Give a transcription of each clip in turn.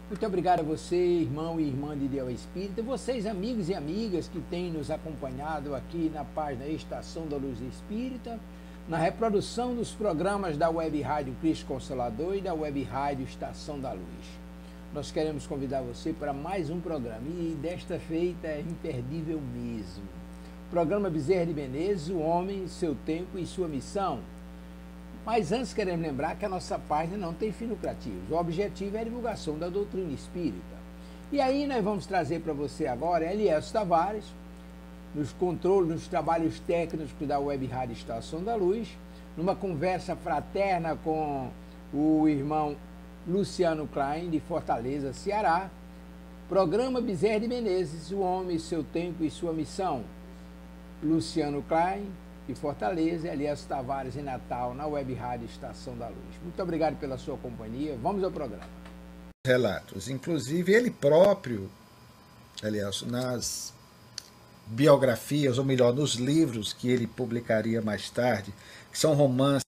Muito obrigado a você, irmão e irmã de Ideal Espírita, vocês, amigos e amigas que têm nos acompanhado aqui na página Estação da Luz Espírita, na reprodução dos programas da Web Rádio Cristo Consolador e da Web Rádio Estação da Luz. Nós queremos convidar você para mais um programa, e desta feita é imperdível mesmo. Programa Bezerra de Menezes, o homem, seu tempo e sua missão. Mas antes queremos lembrar que a nossa página não tem fins lucrativos. O objetivo é a divulgação da doutrina espírita. E aí nós vamos trazer para você agora Elielso Tavares, nos controles, nos trabalhos técnicos da Web Rádio Estação da Luz, numa conversa fraterna com o irmão Luciano Klein, de Fortaleza, Ceará. Programa Bezerra de Menezes, o homem, seu tempo e sua missão. Luciano Klein, de Fortaleza, e Elielso Tavares, em Natal, na Web Rádio Estação da Luz. Muito obrigado pela sua companhia. Vamos ao programa. Relatos. Inclusive, ele próprio, Elielso, nas biografias, ou melhor, nos livros que ele publicaria mais tarde, que são romances,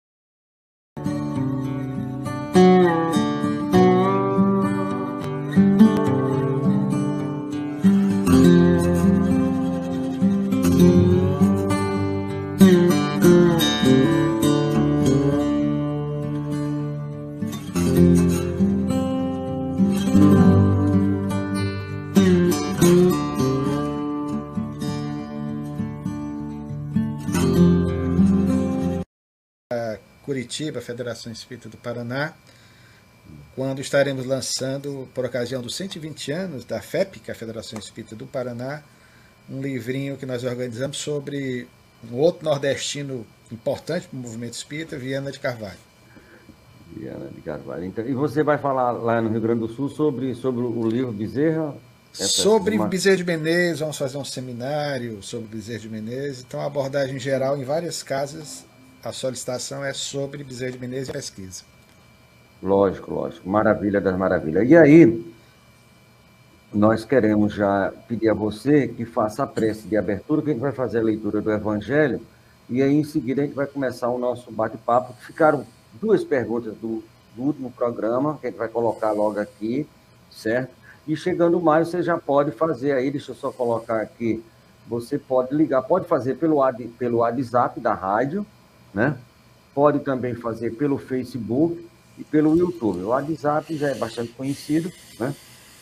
Curitiba, Federação Espírita do Paraná, quando estaremos lançando, por ocasião dos 120 anos da FEP, que é a Federação Espírita do Paraná, um livrinho que nós organizamos sobre um outro nordestino importante para o movimento espírita, Viana de Carvalho. Viana de Carvalho. Então, e você vai falar lá no Rio Grande do Sul sobre o livro Bezerra? Sobre Bezerra de Menezes, vamos fazer um seminário sobre Bezerra de Menezes. Então, a abordagem geral em várias casas, a solicitação é sobre Bezerra de Menezes e pesquisa. Lógico, lógico. Maravilha das maravilhas. E aí, nós queremos já pedir a você que faça a prece de abertura, que a gente vai fazer a leitura do Evangelho, e aí em seguida a gente vai começar o nosso bate-papo. Ficaram duas perguntas do último programa, que a gente vai colocar logo aqui, certo? E chegando mais, você já pode fazer aí, deixa eu só colocar aqui, você pode ligar, pode fazer pelo WhatsApp da rádio, né? Pode também fazer pelo Facebook e pelo YouTube. O WhatsApp já é bastante conhecido, né?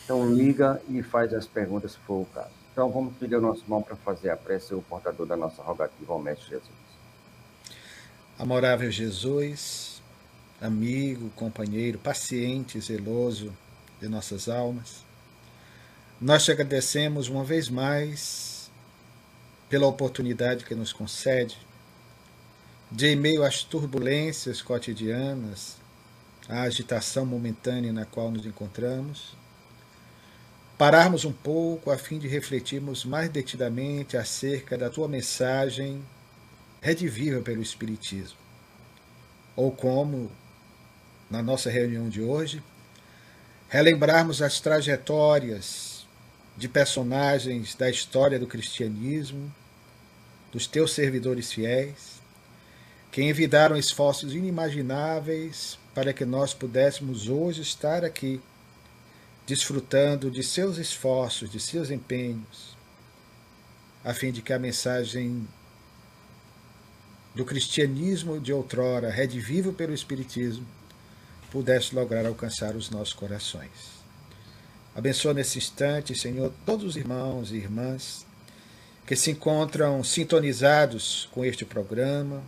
Então liga e faz as perguntas se for o caso. Então vamos pedir ao nosso irmão para fazer a prece, o portador da nossa rogativa ao Mestre Jesus. Amorável Jesus, amigo, companheiro, paciente, zeloso de nossas almas, nós te agradecemos uma vez mais pela oportunidade que nos concede de, em meio às turbulências cotidianas, à agitação momentânea na qual nos encontramos, pararmos um pouco a fim de refletirmos mais detidamente acerca da tua mensagem redivível pelo Espiritismo. Ou como, na nossa reunião de hoje, relembrarmos as trajetórias de personagens da história do cristianismo, dos teus servidores fiéis, que envidaram esforços inimagináveis para que nós pudéssemos hoje estar aqui, desfrutando de seus esforços, de seus empenhos, a fim de que a mensagem do cristianismo de outrora, redivível pelo Espiritismo, pudesse lograr alcançar os nossos corações. Abençoa nesse instante, Senhor, todos os irmãos e irmãs que se encontram sintonizados com este programa,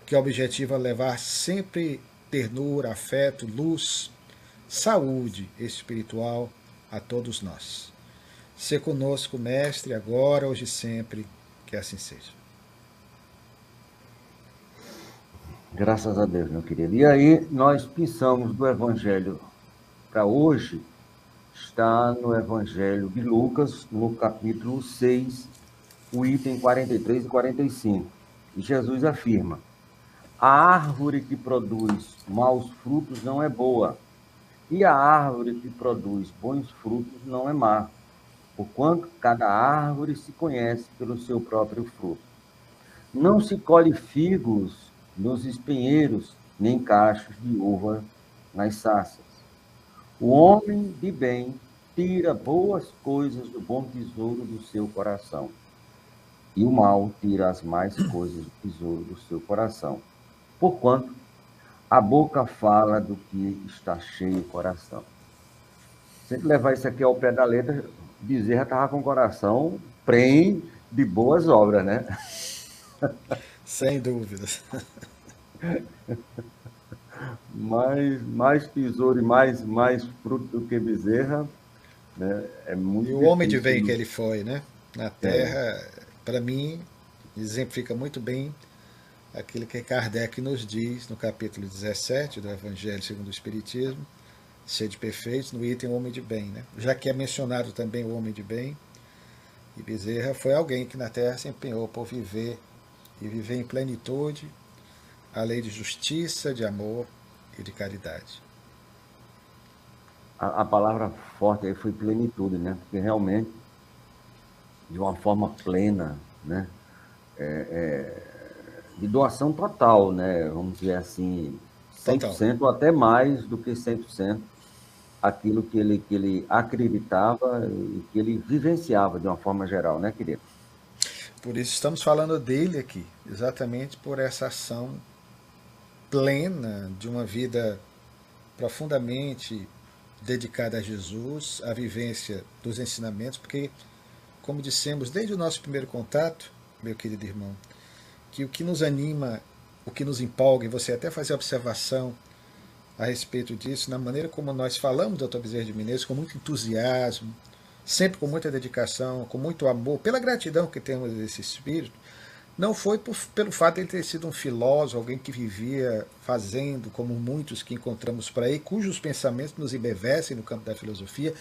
que objetiva levar sempre ternura, afeto, luz, saúde espiritual a todos nós. Sê conosco, Mestre, agora, hoje e sempre, que assim seja. Graças a Deus, meu querido. E aí, nós pensamos do Evangelho para hoje, está no Evangelho de Lucas, no capítulo 6, o item 43 e 45. E Jesus afirma: a árvore que produz maus frutos não é boa, e a árvore que produz bons frutos não é má, porquanto cada árvore se conhece pelo seu próprio fruto. Não se colhe figos nos espinheiros, nem cachos de uva nas sarças. O homem de bem tira boas coisas do bom tesouro do seu coração, e o mal tira as mais coisas do tesouro do seu coração. Porquanto a boca fala do que está cheio o coração. Se a gente levar isso aqui ao pé da letra, Bezerra estava com o coração prenhe de boas obras, né? Sem dúvidas. Mais tesouro e mais fruto do que Bezerra, né? É muito E o difícil. homem de bem que ele foi, né? Na Terra, para mim, exemplifica muito bem aquilo que Kardec nos diz no capítulo 17 do Evangelho segundo o Espiritismo, Sede perfeitos, no item homem de bem, né? Já que é mencionado também o homem de bem, e Bezerra foi alguém que na Terra se empenhou por viver e viver em plenitude a lei de justiça, de amor e de caridade. A palavra forte aí foi plenitude, né? Porque realmente, de uma forma plena, né? De doação total, né? Vamos dizer assim, 100% ou até mais do que 100%, aquilo que ele acreditava e que ele vivenciava de uma forma geral, né, querido? Por isso estamos falando dele aqui, exatamente por essa ação plena de uma vida profundamente dedicada a Jesus, à vivência dos ensinamentos, porque, como dissemos desde o nosso primeiro contato, meu querido irmão, que o que nos anima, o que nos empolga, e você até fazer observação a respeito disso, na maneira como nós falamos do Dr. Bezerra de Menezes, com muito entusiasmo, sempre com muita dedicação, com muito amor, pela gratidão que temos desse espírito, não foi pelo fato de ele ter sido um filósofo, alguém que vivia fazendo, como muitos que encontramos por aí, cujos pensamentos nos embevecem no campo da filosofia,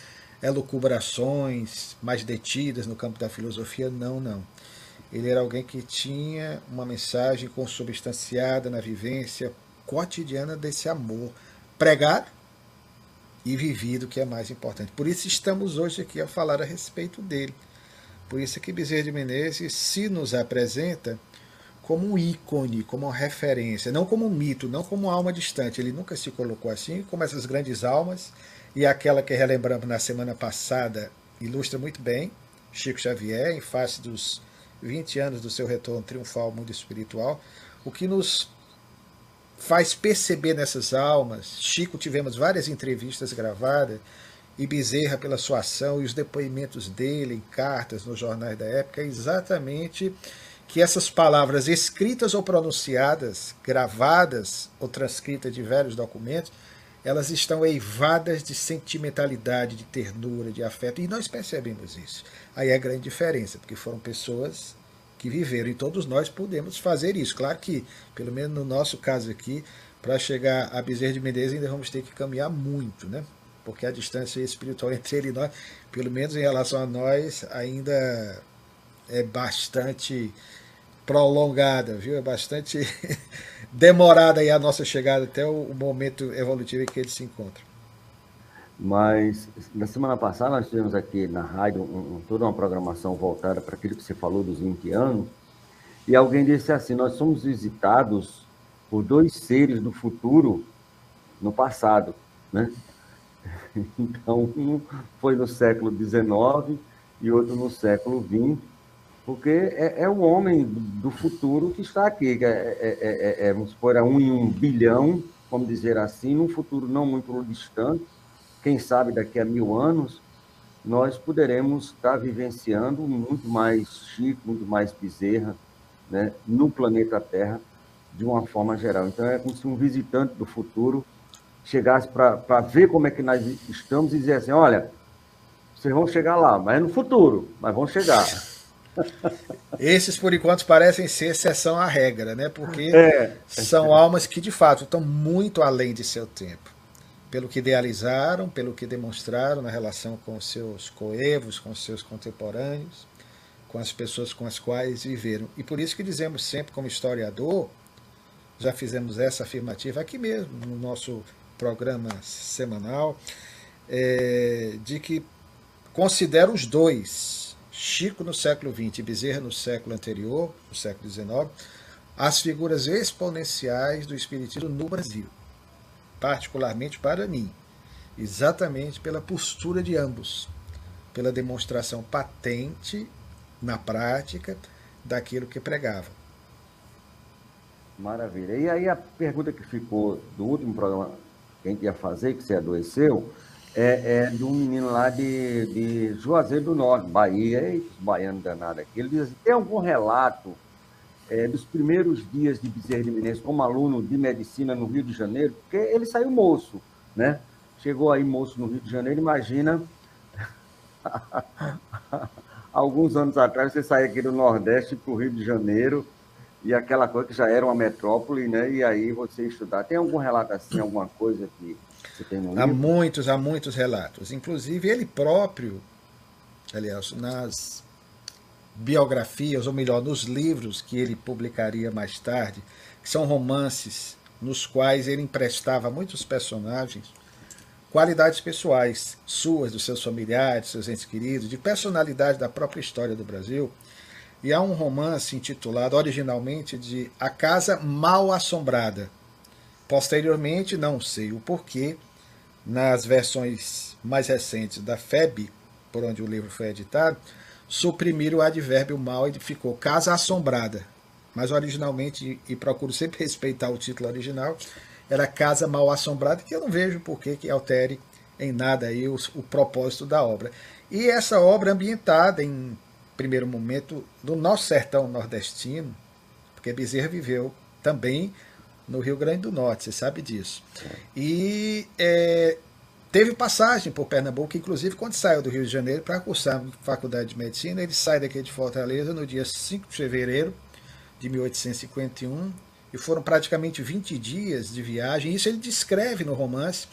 elucubrações mais detidas no campo da filosofia, não. Ele era alguém que tinha uma mensagem consubstanciada na vivência cotidiana desse amor, pregado e vivido, que é mais importante. Por isso estamos hoje aqui a falar a respeito dele. Por isso que Bezerra de Menezes se nos apresenta como um ícone, como uma referência, não como um mito, não como uma alma distante. Ele nunca se colocou assim, como essas grandes almas, e aquela que relembramos na semana passada ilustra muito bem, Chico Xavier, em face dos 20 anos do seu retorno triunfal ao mundo espiritual. O que nos faz perceber nessas almas, Chico, tivemos várias entrevistas gravadas, e Bezerra, pela sua ação e os depoimentos dele em cartas nos jornais da época, é exatamente que essas palavras escritas ou pronunciadas, gravadas ou transcritas de velhos documentos, elas estão eivadas de sentimentalidade, de ternura, de afeto, e nós percebemos isso. Aí é a grande diferença, porque foram pessoas que viveram, e todos nós podemos fazer isso. Claro que, pelo menos no nosso caso aqui, para chegar a Bezerra de Menezes ainda vamos ter que caminhar muito, né? Porque a distância espiritual entre ele e nós, pelo menos em relação a nós, ainda é bastante prolongada, viu? É bastante demorada aí a nossa chegada até o momento evolutivo em que ele se encontra. Mas na semana passada nós tivemos aqui na rádio toda uma programação voltada para aquilo que você falou dos 20 anos, e alguém disse assim: nós somos visitados por dois seres do futuro no passado, né? Então, um foi no século XIX e outro no século XX, porque é o homem do futuro que está aqui, vamos supor, é 1 em 1 bilhão, vamos dizer assim, num futuro não muito distante, quem sabe daqui a 1000 anos, nós poderemos estar vivenciando muito mais Chico, muito mais Bezerra, né, no planeta Terra, de uma forma geral. Então, é como se um visitante do futuro chegasse para ver como é que nós estamos e dizer assim: olha, vocês vão chegar lá, mas é no futuro, mas vão chegar. Esses, por enquanto, parecem ser exceção à regra, né? Porque são almas que, de fato, estão muito além de seu tempo. Pelo que idealizaram, pelo que demonstraram na relação com os seus coevos, com os seus contemporâneos, com as pessoas com as quais viveram. E por isso que dizemos sempre, como historiador, já fizemos essa afirmativa aqui mesmo, no nosso programa semanal, de que considero os dois, Chico no século XX e Bezerra no século anterior, no século XIX, as figuras exponenciais do espiritismo no Brasil, particularmente para mim. exatamente pela postura de ambos, pela demonstração patente, na prática, daquilo que pregavam. Maravilha. E aí a pergunta que ficou do último programa que a gente ia fazer, que você adoeceu, é de um menino lá de Juazeiro do Norte, Bahia, eita, baiano danado aqui. Ele diz assim, tem algum relato dos primeiros dias de Bezerra de Menezes como aluno de medicina no Rio de Janeiro? Porque ele saiu moço, né? Chegou aí moço no Rio de Janeiro, imagina, alguns anos atrás você saiu aqui do Nordeste para o Rio de Janeiro, e aquela coisa que já era uma metrópole, né? E aí você estudar. Tem algum relato assim, alguma coisa que você tem no livro? Há muitos relatos. Inclusive ele próprio, aliás, nas biografias, ou melhor, nos livros que ele publicaria mais tarde, que são romances nos quais ele emprestava a muitos personagens qualidades pessoais suas, dos seus familiares, seus entes queridos, de personalidade da própria história do Brasil. E há um romance intitulado originalmente de A Casa Mal Assombrada. Posteriormente, não sei o porquê, nas versões mais recentes da FEB, por onde o livro foi editado, suprimiram o advérbio mal e ficou Casa Assombrada. Mas originalmente, e procuro sempre respeitar o título original, era Casa Mal Assombrada, que eu não vejo por que altere em nada aí o propósito da obra. E essa obra ambientada em primeiro momento no nosso sertão nordestino, porque Bezerra viveu também no Rio Grande do Norte, você sabe disso. E teve passagem por Pernambuco, inclusive quando saiu do Rio de Janeiro para cursar a Faculdade de Medicina, ele sai daqui de Fortaleza no dia 5 de fevereiro de 1851, e foram praticamente 20 dias de viagem. Isso ele descreve no romance,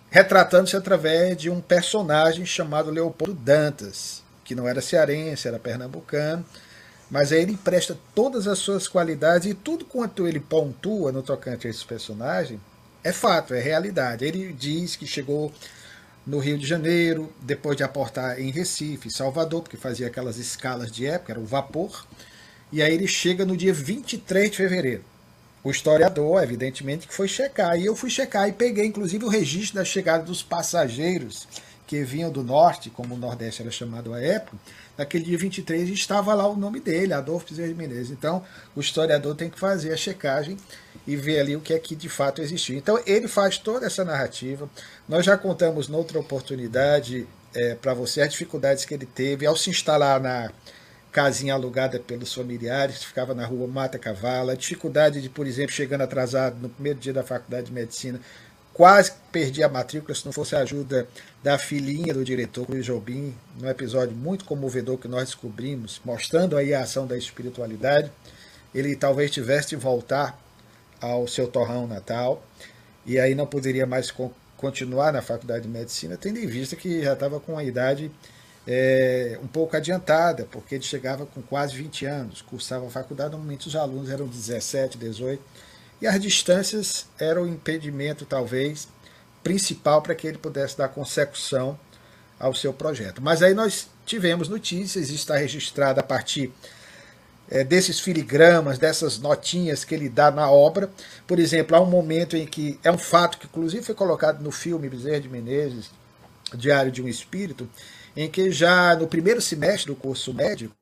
retratando-se através de um personagem chamado Leopoldo Dantas, que não era cearense, era pernambucano, mas aí ele empresta todas as suas qualidades, e tudo quanto ele pontua no tocante a esse personagem é fato, é realidade. Ele diz que chegou no Rio de Janeiro, depois de aportar em Recife, Salvador, porque fazia aquelas escalas de época, era o vapor, e aí ele chega no dia 23 de fevereiro. O historiador, evidentemente, que foi checar, e eu fui checar e peguei inclusive o registro da chegada dos passageiros que vinham do norte, como o Nordeste era chamado à época. Naquele dia 23 estava lá o nome dele, Adolfo Bezerra de Menezes. Então, o historiador tem que fazer a checagem e ver ali o que é que de fato existiu. Então, ele faz toda essa narrativa. Nós já contamos noutra oportunidade para você as dificuldades que ele teve ao se instalar na casinha alugada pelos familiares, que ficava na rua Mata Cavalo, a dificuldade de, por exemplo, chegando atrasado no primeiro dia da Faculdade de Medicina, quase perdi a matrícula se não fosse a ajuda da filhinha do diretor, Luiz Jobim, num episódio muito comovedor que nós descobrimos, mostrando aí a ação da espiritualidade. Ele talvez tivesse de voltar ao seu torrão natal, e aí não poderia mais continuar na Faculdade de Medicina, tendo em vista que já estava com a idade um pouco adiantada, porque ele chegava com quase 20 anos, cursava a faculdade, normalmente os alunos eram 17, 18, e as distâncias eram o impedimento, talvez, principal para que ele pudesse dar consecução ao seu projeto. Mas aí nós tivemos notícias, isso está registrado a partir desses filigramas, dessas notinhas que ele dá na obra. Por exemplo, há um momento em que, é um fato que inclusive foi colocado no filme Bezerra de Menezes, Diário de um Espírito, em que já no primeiro semestre do curso médico,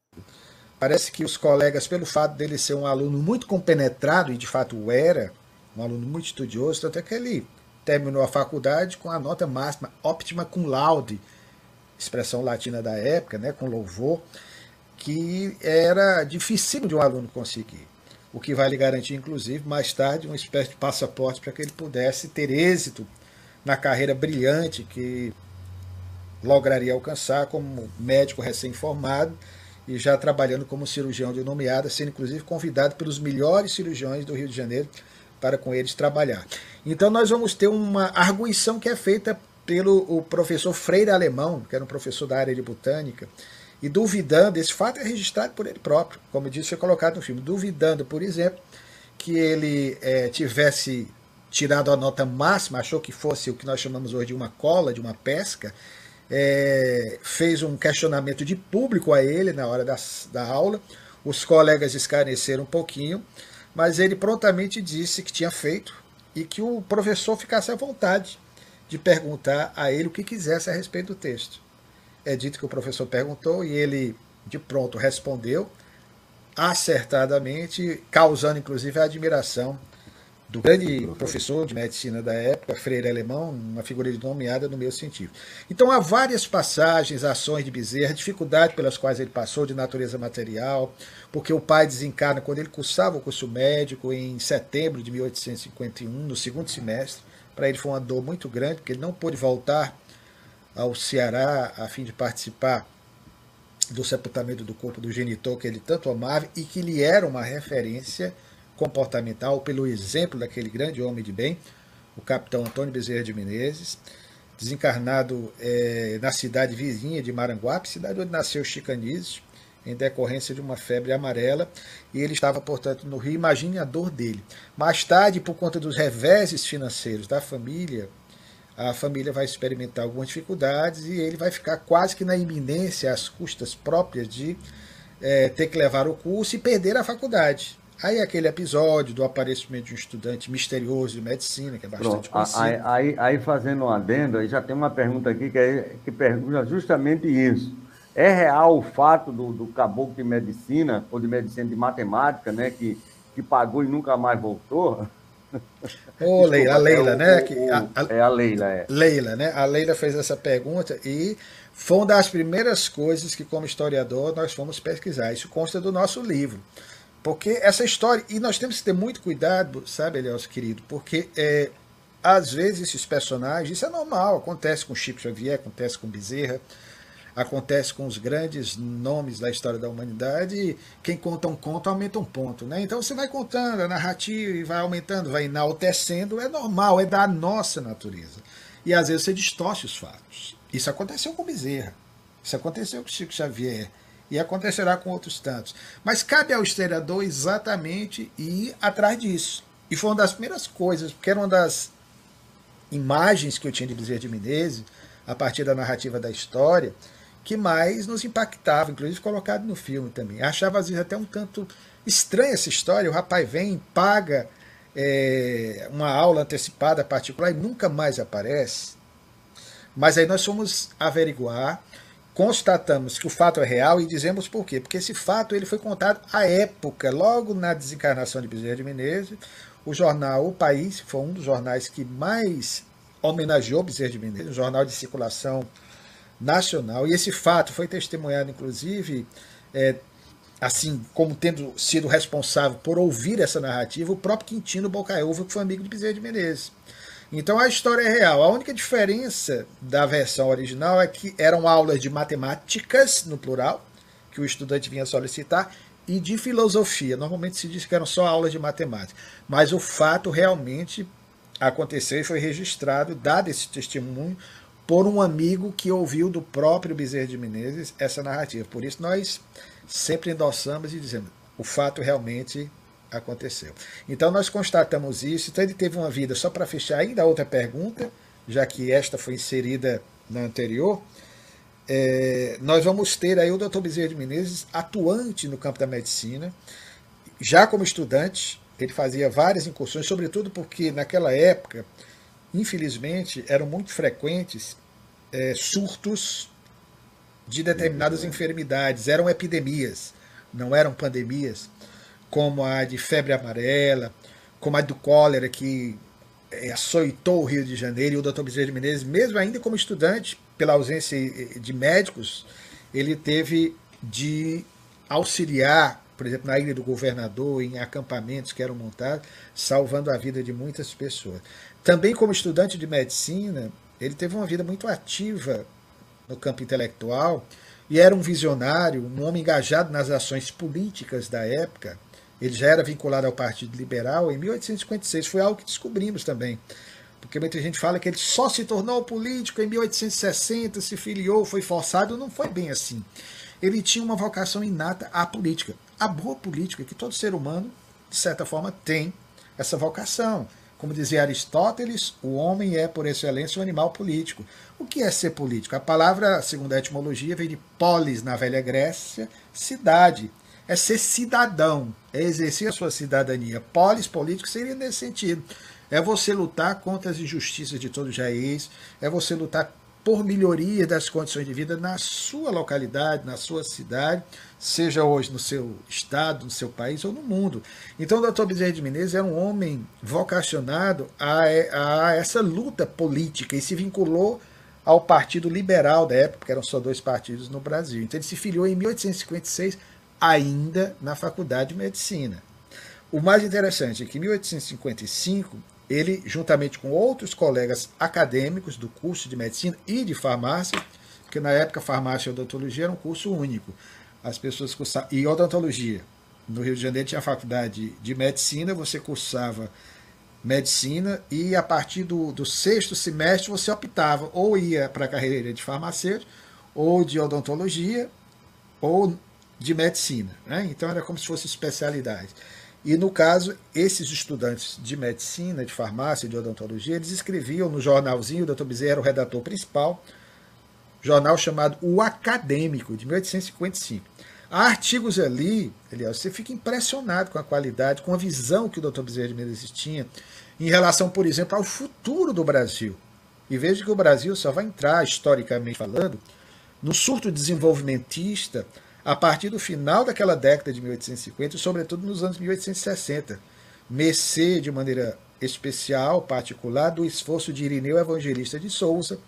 parece que os colegas, pelo fato dele ser um aluno muito compenetrado, e de fato o era, um aluno muito estudioso, tanto é que ele terminou a faculdade com a nota máxima, optima cum laude, expressão latina da época, né, com louvor, que era difícil de um aluno conseguir. O que vai lhe garantir, inclusive, mais tarde, uma espécie de passaporte para que ele pudesse ter êxito na carreira brilhante que lograria alcançar como médico recém-formado e já trabalhando como cirurgião de nomeada, sendo inclusive convidado pelos melhores cirurgiões do Rio de Janeiro para com eles trabalhar. Então nós vamos ter uma arguição que é feita pelo professor Freire Alemão, que era um professor da área de botânica, e duvidando, esse fato é registrado por ele próprio, como eu disse, foi colocado no filme, duvidando, por exemplo, que ele tivesse tirado a nota máxima, achou que fosse o que nós chamamos hoje de uma cola, de uma pesca, fez um questionamento de público a ele na hora da aula, os colegas escarneceram um pouquinho, mas ele prontamente disse que tinha feito e que o professor ficasse à vontade de perguntar a ele o que quisesse a respeito do texto. É dito que o professor perguntou e ele, de pronto, respondeu acertadamente, causando inclusive a admiração do grande professor de medicina da época, Freire Alemão, uma figura nomeada no meio científico. Então há várias passagens, ações de Bezerra, dificuldades pelas quais ele passou de natureza material, porque o pai desencarna quando ele cursava o curso médico em setembro de 1851, no segundo semestre. Para ele foi uma dor muito grande, porque ele não pôde voltar ao Ceará a fim de participar do sepultamento do corpo do genitor que ele tanto amava e que lhe era uma referência comportamental pelo exemplo daquele grande homem de bem, o capitão Antônio Bezerra de Menezes, desencarnado na cidade vizinha de Maranguape, cidade onde nasceu Chico Anísio, em decorrência de uma febre amarela, e ele estava, portanto, no Rio. Imagine a dor dele. Mais tarde, por conta dos reveses financeiros da família, a família vai experimentar algumas dificuldades e ele vai ficar quase que na iminência, às custas próprias, de ter que levar o curso e perder a faculdade. Aí aquele episódio do aparecimento de um estudante misterioso de medicina, que é bastante conhecido. Aí fazendo um adendo, aí já tem uma pergunta aqui que pergunta justamente isso. É real o fato do caboclo de medicina, ou de medicina de matemática, né, que pagou e nunca mais voltou? Ô, Leila, a Leila, né? A Leila, é. Leila, né? A Leila fez essa pergunta e foi uma das primeiras coisas que, como historiador, nós fomos pesquisar. Isso consta do nosso livro. Porque essa história, e nós temos que ter muito cuidado, sabe, Elielso, querido, porque às vezes esses personagens, isso é normal, acontece com Chico Xavier, acontece com Bezerra, acontece com os grandes nomes da história da humanidade, e quem conta um conto aumenta um ponto, né? Então você vai contando a narrativa e vai aumentando, vai enaltecendo, é normal, é da nossa natureza. E às vezes você distorce os fatos. Isso aconteceu com Bezerra, isso aconteceu com Chico Xavier, e acontecerá com outros tantos. Mas cabe ao historiador exatamente ir atrás disso. E foi uma das primeiras coisas, porque era uma das imagens que eu tinha de Bezerra de Menezes, a partir da narrativa da história, que mais nos impactava, inclusive colocado no filme também. Achava às vezes até um tanto estranha essa história, o rapaz vem, paga uma aula antecipada particular e nunca mais aparece. Mas aí nós fomos averiguar, constatamos que o fato é real e dizemos por quê. Porque esse fato ele foi contado à época, logo na desencarnação de Bezerra de Menezes. O jornal O País foi um dos jornais que mais homenageou Bezerra de Menezes, um jornal de circulação nacional. E esse fato foi testemunhado, inclusive, assim como tendo sido responsável por ouvir essa narrativa, o próprio Quintino Bocaiúva, que foi amigo de Bezerra de Menezes. Então a história é real. A única diferença da versão original é que eram aulas de matemáticas, no plural, que o estudante vinha solicitar, e de filosofia. Normalmente se diz que eram só aulas de matemática. Mas o fato realmente aconteceu e foi registrado, dado esse testemunho, por um amigo que ouviu do próprio Bezerra de Menezes essa narrativa. Por isso nós sempre endossamos e dizemos, o fato realmente aconteceu. Então nós constatamos isso. Então ele teve uma vida, só para fechar ainda a outra pergunta, já que esta foi inserida na anterior, nós vamos ter aí o Dr. Bezerra de Menezes atuante no campo da medicina, já como estudante. Ele fazia várias incursões, sobretudo porque naquela época, infelizmente, eram muito frequentes surtos de determinadas enfermidades, eram epidemias, não eram pandemias, como a de febre amarela, como a do cólera, que açoitou o Rio de Janeiro. E o Dr. Bezerra de Menezes, mesmo ainda como estudante, pela ausência de médicos, ele teve de auxiliar, por exemplo, na Ilha do Governador, em acampamentos que eram montados, salvando a vida de muitas pessoas. Também como estudante de medicina, ele teve uma vida muito ativa no campo intelectual e era um visionário, um homem engajado nas ações políticas da época. Ele já era vinculado ao Partido Liberal em 1856, foi algo que descobrimos também. Porque muita gente fala que ele só se tornou político em 1860, se filiou, foi forçado. Não foi bem assim. Ele tinha uma vocação inata à política. A boa política, que todo ser humano, de certa forma, tem essa vocação. Como dizia Aristóteles, o homem é, por excelência, um animal político. O que é ser político? A palavra, segundo a etimologia, vem de polis, na velha Grécia, cidade. É ser cidadão, é exercer a sua cidadania. Polis, político, seria nesse sentido. É você lutar contra as injustiças de todo o país, é você lutar por melhoria das condições de vida na sua localidade, na sua cidade, seja hoje no seu estado, no seu país ou no mundo. Então o Dr. Bezerra de Menezes era um homem vocacionado a essa luta política e se vinculou ao Partido Liberal da época, porque eram só 2 partidos no Brasil. Então ele se filiou em 1856, ainda na Faculdade de Medicina. O mais interessante é que em 1855, ele, juntamente com outros colegas acadêmicos do curso de medicina e de farmácia, porque na época farmácia e odontologia era um curso único, as pessoas cursavam, e odontologia. No Rio de Janeiro tinha a faculdade de medicina, você cursava medicina e a partir do 6º semestre você optava ou ia para a carreira de farmacêutico, ou de odontologia, ou de medicina, né? Então era como se fosse especialidade. E, no caso, esses estudantes de medicina, de farmácia, de odontologia, eles escreviam no jornalzinho, o Dr. Bezerra era o redator principal, jornal chamado O Acadêmico, de 1855. Há artigos ali, aliás, você fica impressionado com a qualidade, com a visão que o Dr. Bezerra de Menezes tinha em relação, por exemplo, ao futuro do Brasil. E veja que o Brasil só vai entrar, historicamente falando, no surto desenvolvimentista a partir do final daquela década de 1850 e, sobretudo, nos anos 1860, mercê de maneira especial, particular, do esforço de Irineu Evangelista de Souza,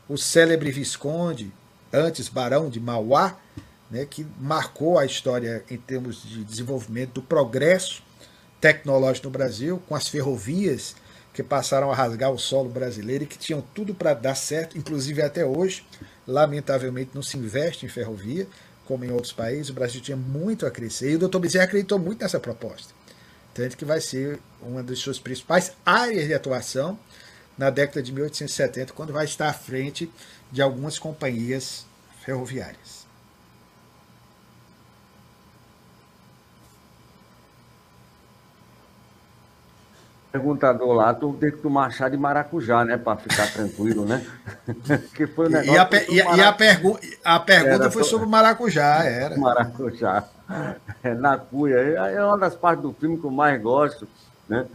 o célebre Visconde, antes Barão de Mauá, né, que marcou a história em termos de desenvolvimento do progresso tecnológico no Brasil, com as ferrovias que passaram a rasgar o solo brasileiro e que tinham tudo para dar certo, inclusive até hoje, lamentavelmente não se investe em ferrovia, como em outros países, o Brasil tinha muito a crescer, e o Dr. Bezerra acreditou muito nessa proposta. Tanto que vai ser uma das suas principais áreas de atuação na década de 1870, quando vai estar à frente de algumas companhias ferroviárias. Perguntador lá, tu tem que tomar chá de maracujá, né, para ficar tranquilo, né? Que foi um negócio a pergunta foi sobre o maracujá, era. Maracujá. Na cuia. É uma das partes do filme que eu mais gosto, né?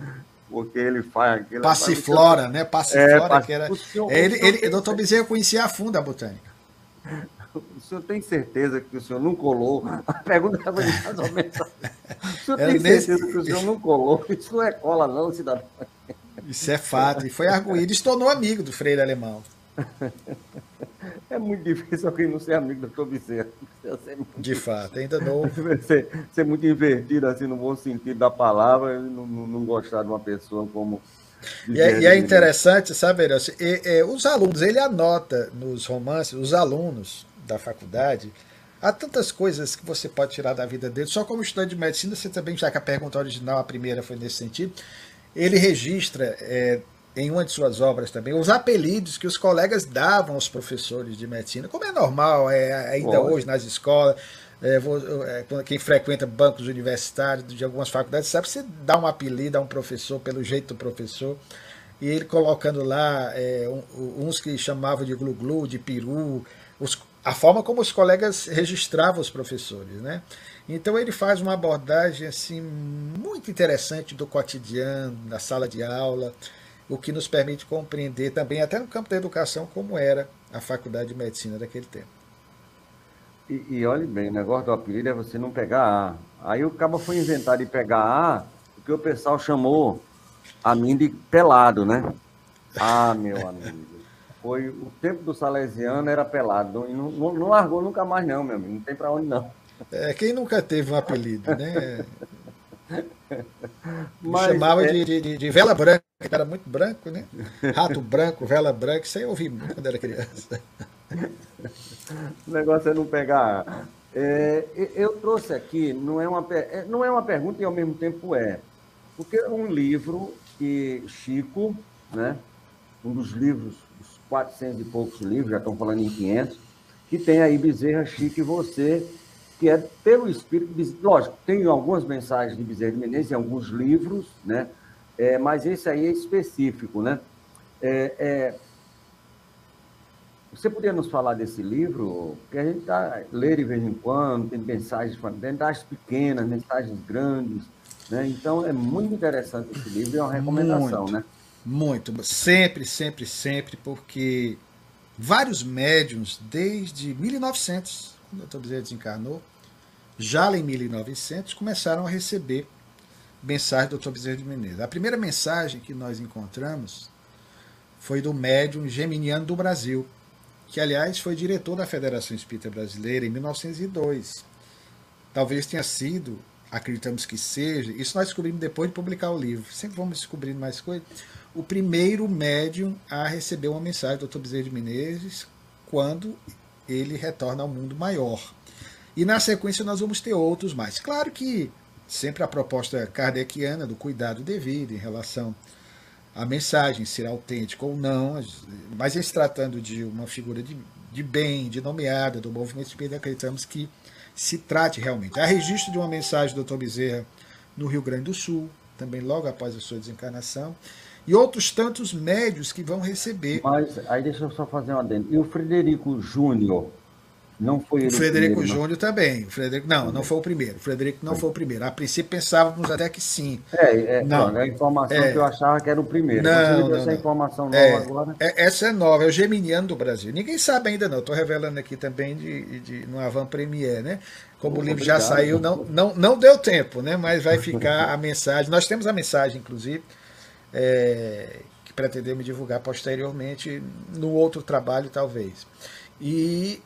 Porque ele faz aquilo. Passiflora, né? Passiflora, que era. O Dr. Bezerra conhecia a fundo a botânica. O senhor tem certeza que o senhor não colou? A pergunta estava mais ou menos. O senhor tem certeza que o senhor não colou? Isso não é cola, não, cidadão. Isso é fato. E foi arguído e se tornou amigo do Freire Alemão. É muito difícil alguém não ser amigo do Dr. Bezerra. De fato, ainda não. Ser muito invertido, assim, no bom sentido da palavra, e não gostar de uma pessoa como. E é interessante, sabe, Elcio? Os alunos, ele anota nos romances, os alunos da faculdade, há tantas coisas que você pode tirar da vida dele. Só como estudante de medicina, você também, já que a pergunta original, a primeira foi nesse sentido, ele registra em uma de suas obras também os apelidos que os colegas davam aos professores de medicina, como é normal ainda hoje nas escolas. Quem frequenta bancos universitários de algumas faculdades sabe que você dá um apelido a um professor pelo jeito do professor, e ele colocando lá uns que chamavam de glu-glu, de peru, a forma como os colegas registravam os professores, né? Então ele faz uma abordagem assim muito interessante do cotidiano, da sala de aula, o que nos permite compreender também, até no campo da educação, como era a faculdade de medicina daquele tempo. E olhe bem, o negócio do apelido é você não pegar A. Aí o cabo foi inventar de pegar A, porque o pessoal chamou a mim de pelado, né? Ah, meu amigo. Foi o tempo do Salesiano, era pelado. E não largou nunca mais, não, meu amigo. Não tem pra onde, não. Quem nunca teve um apelido, né? Chamava de vela branca, que era muito branco, né? Rato branco, vela branca, isso aí eu ouvi muito quando era criança. O negócio é não pegar. Eu trouxe aqui, não é uma pergunta e ao mesmo tempo porque é um livro que Chico, né, um dos livros, os 400 e poucos livros, já estão falando em 500, que tem aí Bezerra, Chico e você, que é pelo espírito, lógico, tem algumas mensagens de Bezerra de Menezes em alguns livros, né, mas esse aí é específico, né? Você poderia nos falar desse livro? Porque a gente lê de vez em quando, tem mensagens pequenas, mensagens grandes, né? Então é muito interessante esse livro e é uma recomendação, né? Muito. Sempre, sempre, sempre, porque vários médiuns, desde 1900, quando o Dr. Bezerra desencarnou, já lá em 1900, começaram a receber mensagens do Dr. Bezerra de Menezes. A primeira mensagem que nós encontramos foi do médium geminiano do Brasil, que, aliás, foi diretor da Federação Espírita Brasileira em 1902. Talvez tenha sido, acreditamos que seja, isso nós descobrimos depois de publicar o livro, sempre vamos descobrindo mais coisas, o primeiro médium a receber uma mensagem do Dr. Bezerra de Menezes quando ele retorna ao mundo maior. E na sequência nós vamos ter outros mais. Claro que sempre a proposta kardeciana do cuidado devido em relação à mensagem, ser autêntica ou não, mas em se tratando de uma figura de bem, de nomeada do movimento espírita, acreditamos que se trate realmente. Há registro de uma mensagem do Dr. Bezerra no Rio Grande do Sul, também logo após a sua desencarnação, e outros tantos médios que vão receber. Mas aí deixa eu só fazer um adendo. E o Frederico Júnior? Não foi ele o Frederico Júnior também. O Frederico, não foi o primeiro. O Frederico não foi o primeiro. A princípio pensávamos até que sim. Não, a informação que eu achava que era o primeiro. Não, essa informação nova agora. Essa é nova, é o geminiano do Brasil. Ninguém sabe ainda não. Estou revelando aqui também no Avant Premier, né? Como o livro já saiu, não deu tempo, né? Mas vai ficar a mensagem. Nós temos a mensagem, inclusive, que pretendemos divulgar posteriormente no outro trabalho, talvez. E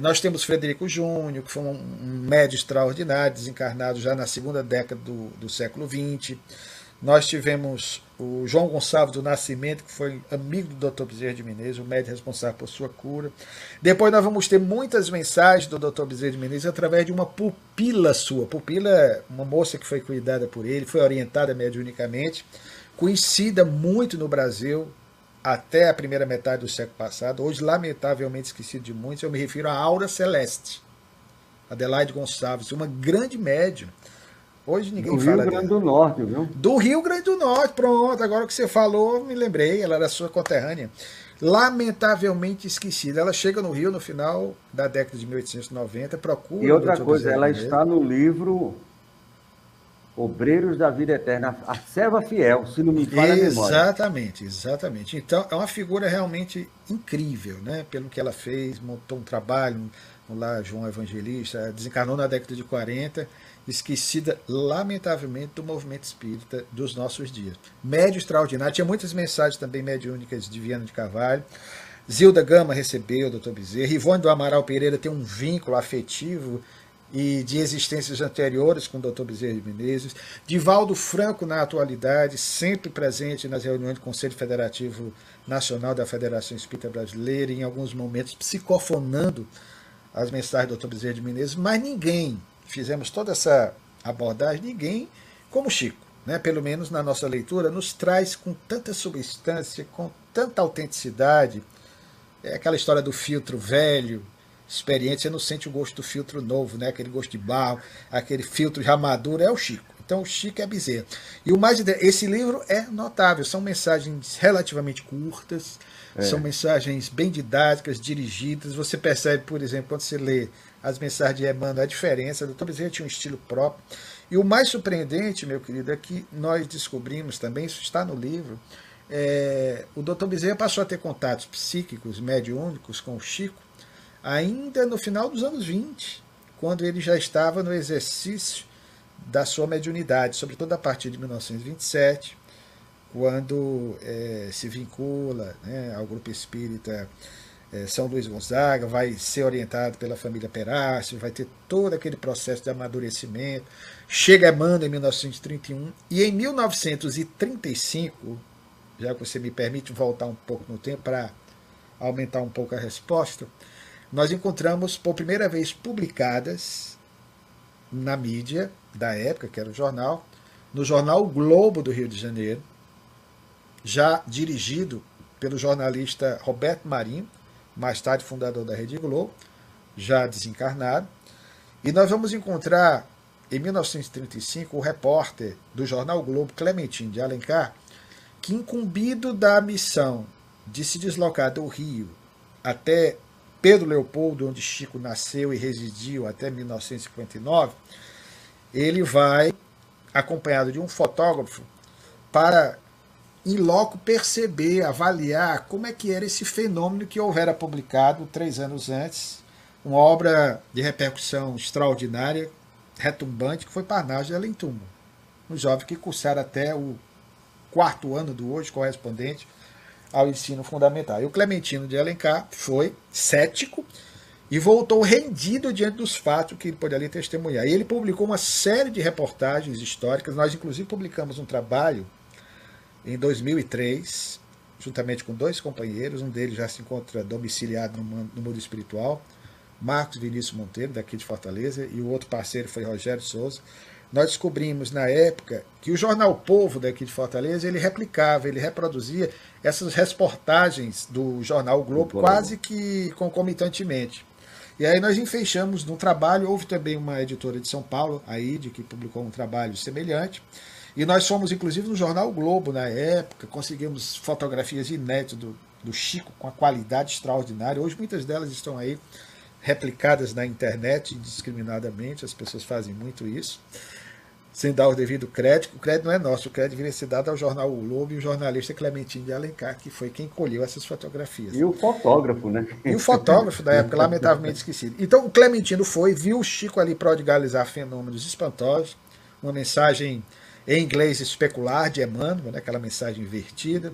nós temos Frederico Júnior, que foi um médium extraordinário, desencarnado já na segunda década do século XX. Nós tivemos o João Gonçalves do Nascimento, que foi amigo do Dr. Bezerra de Menezes, o médium responsável por sua cura. Depois nós vamos ter muitas mensagens do Dr. Bezerra de Menezes através de uma pupila sua. Pupila, uma moça que foi cuidada por ele, foi orientada mediunicamente, conhecida muito no Brasil, até a primeira metade do século passado, hoje lamentavelmente esquecido de muitos. Eu me refiro à Aura Celeste, Adelaide Gonçalves, uma grande médium. Hoje ninguém fala dela. Do Rio Grande do Norte, viu? Do Rio Grande do Norte, pronto. Agora que você falou, me lembrei, ela era sua conterrânea. Lamentavelmente esquecida. Ela chega no Rio no final da década de 1890, procura... E outra coisa, ela está no livro Obreiros da Vida Eterna, a serva fiel, se não me falha a memória. Exatamente. Então, é uma figura realmente incrível, né? Pelo que ela fez, montou um trabalho, lá João Evangelista, desencarnou na década de 40, esquecida, lamentavelmente, do movimento espírita dos nossos dias. Médio extraordinário, tinha muitas mensagens também mediúnicas de Viana de Carvalho. Zilda Gama recebeu o Dr. Bezerra. Ivone do Amaral Pereira tem um vínculo afetivo e de existências anteriores com o Dr. Bezerra de Menezes. Divaldo Franco, na atualidade, sempre presente nas reuniões do Conselho Federativo Nacional da Federação Espírita Brasileira, em alguns momentos psicofonando as mensagens do Dr. Bezerra de Menezes, mas ninguém, fizemos toda essa abordagem, ninguém como Chico, né? Pelo menos na nossa leitura, nos traz com tanta substância, com tanta autenticidade. É aquela história do filtro velho, experiente, você não sente o gosto do filtro novo, né? Aquele gosto de barro, aquele filtro já maduro, é o Chico. Então o Chico é Bezerra. E o mais, esse livro é notável, são mensagens relativamente curtas, são mensagens bem didáticas, dirigidas. Você percebe, por exemplo, quando você lê as mensagens de Emmanuel, a diferença. O Dr. Bezerra tinha um estilo próprio. E o mais surpreendente, meu querido, é que nós descobrimos também, isso está no livro, o Dr. Bezerra passou a ter contatos psíquicos, mediúnicos com o Chico, ainda no final dos anos 20, quando ele já estava no exercício da sua mediunidade, sobretudo a partir de 1927, quando se vincula, né, ao grupo espírita São Luís Gonzaga, vai ser orientado pela família Perácio, vai ter todo aquele processo de amadurecimento. Chega Emmanuel em 1931, e em 1935, já que você me permite voltar um pouco no tempo para aumentar um pouco a resposta, nós encontramos por primeira vez publicadas na mídia da época, que era o jornal, no jornal O Globo do Rio de Janeiro, já dirigido pelo jornalista Roberto Marinho, mais tarde fundador da Rede Globo, já desencarnado. E nós vamos encontrar, em 1935, o repórter do jornal o Globo, Clementinho de Alencar, que, incumbido da missão de se deslocar do Rio até Pedro Leopoldo, onde Chico nasceu e residiu até 1959, ele vai, acompanhado de um fotógrafo, para em loco perceber, avaliar como é que era esse fenômeno que houvera publicado 3 anos antes, uma obra de repercussão extraordinária, retumbante, que foi Parnaso de Além Túmulo. Um jovem que cursara até o 4º ano do hoje, correspondente ao ensino fundamental. E o Clementino de Alencar foi cético e voltou rendido diante dos fatos que ele pôde ali testemunhar. E ele publicou uma série de reportagens históricas. Nós, inclusive, publicamos um trabalho em 2003, juntamente com 2 companheiros. Um deles já se encontra domiciliado no mundo espiritual, Marcos Vinícius Monteiro, daqui de Fortaleza, e o outro parceiro foi Rogério Souza. Nós descobrimos na época que o jornal Povo daqui de Fortaleza, ele replicava, ele reproduzia essas reportagens do jornal o Globo quase que concomitantemente. E aí nós enfeixamos num trabalho, houve também uma editora de São Paulo, a IDE, que publicou um trabalho semelhante, e nós fomos inclusive no jornal o Globo na época, conseguimos fotografias inéditas do Chico com a qualidade extraordinária. Hoje muitas delas estão aí replicadas na internet indiscriminadamente, as pessoas fazem muito isso, sem dar o devido crédito. O crédito não é nosso, o crédito deveria ser dado ao jornal O Globo e o jornalista Clementino de Alencar, que foi quem colheu essas fotografias. E o fotógrafo, né? E o fotógrafo da época, lamentavelmente esquecido. Então o Clementino viu o Chico ali prodigalizar fenômenos espantosos, uma mensagem em inglês especular de Emmanuel, né, aquela mensagem invertida.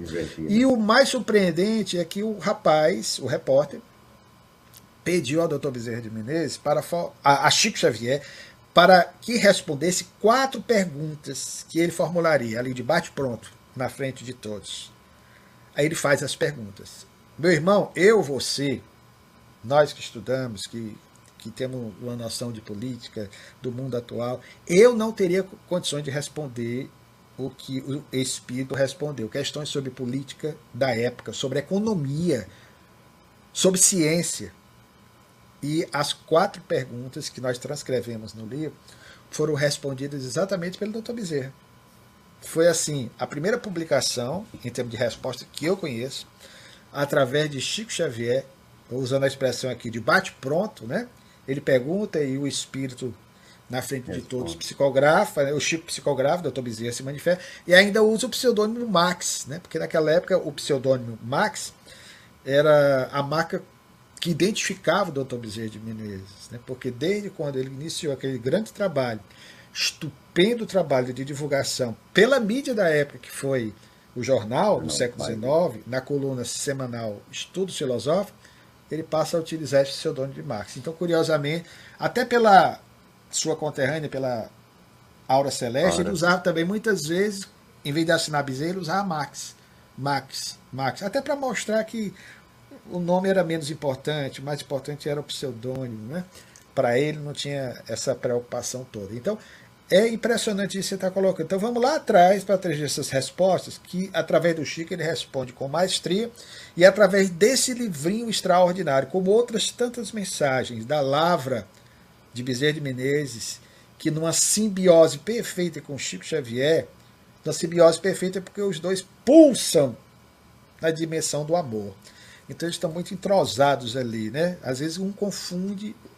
E o mais surpreendente é que o rapaz, o repórter, pediu ao Dr. Bezerra de Menezes, a Chico Xavier, para que respondesse 4 perguntas que ele formularia ali de bate-pronto, na frente de todos. Aí ele faz as perguntas. Meu irmão, eu, você, nós que estudamos, que temos uma noção de política, do mundo atual, eu não teria condições de responder o que o Espírito respondeu. Questões sobre política da época, sobre economia, sobre ciência. E as 4 perguntas que nós transcrevemos no livro foram respondidas exatamente pelo Dr. Bezerra. Foi assim, a primeira publicação, em termos de resposta, que eu conheço, através de Chico Xavier, usando a expressão aqui de bate-pronto, né? Ele pergunta e o Espírito, na frente de todos, psicografa, né? O Chico psicografa, o Dr. Bezerra se manifesta, e ainda usa o pseudônimo Max, né? Porque naquela época o pseudônimo Max era a marca que identificava o Dr. Bezerra de Menezes, né? Porque desde quando ele iniciou aquele grande trabalho, estupendo trabalho de divulgação pela mídia da época, que foi o jornal do século XIX, na coluna semanal Estudos Filosóficos, ele passa a utilizar esse pseudônimo de Max. Então, curiosamente, até pela sua conterrânea, pela Aura Celeste, ele usava também muitas vezes, em vez de assinar Bezerra, ele usava Max, até para mostrar que o nome era menos importante, o mais importante era o pseudônimo, né? Para ele não tinha essa preocupação toda. Então, é impressionante isso que você está colocando. Então, vamos lá atrás para trazer essas respostas, que através do Chico ele responde com maestria, e através desse livrinho extraordinário, como outras tantas mensagens da Lavra de Bezerra de Menezes, que numa simbiose perfeita com Chico Xavier, uma simbiose perfeita porque os dois pulsam na dimensão do amor. Então eles estão muito entrosados ali, né? Às vezes um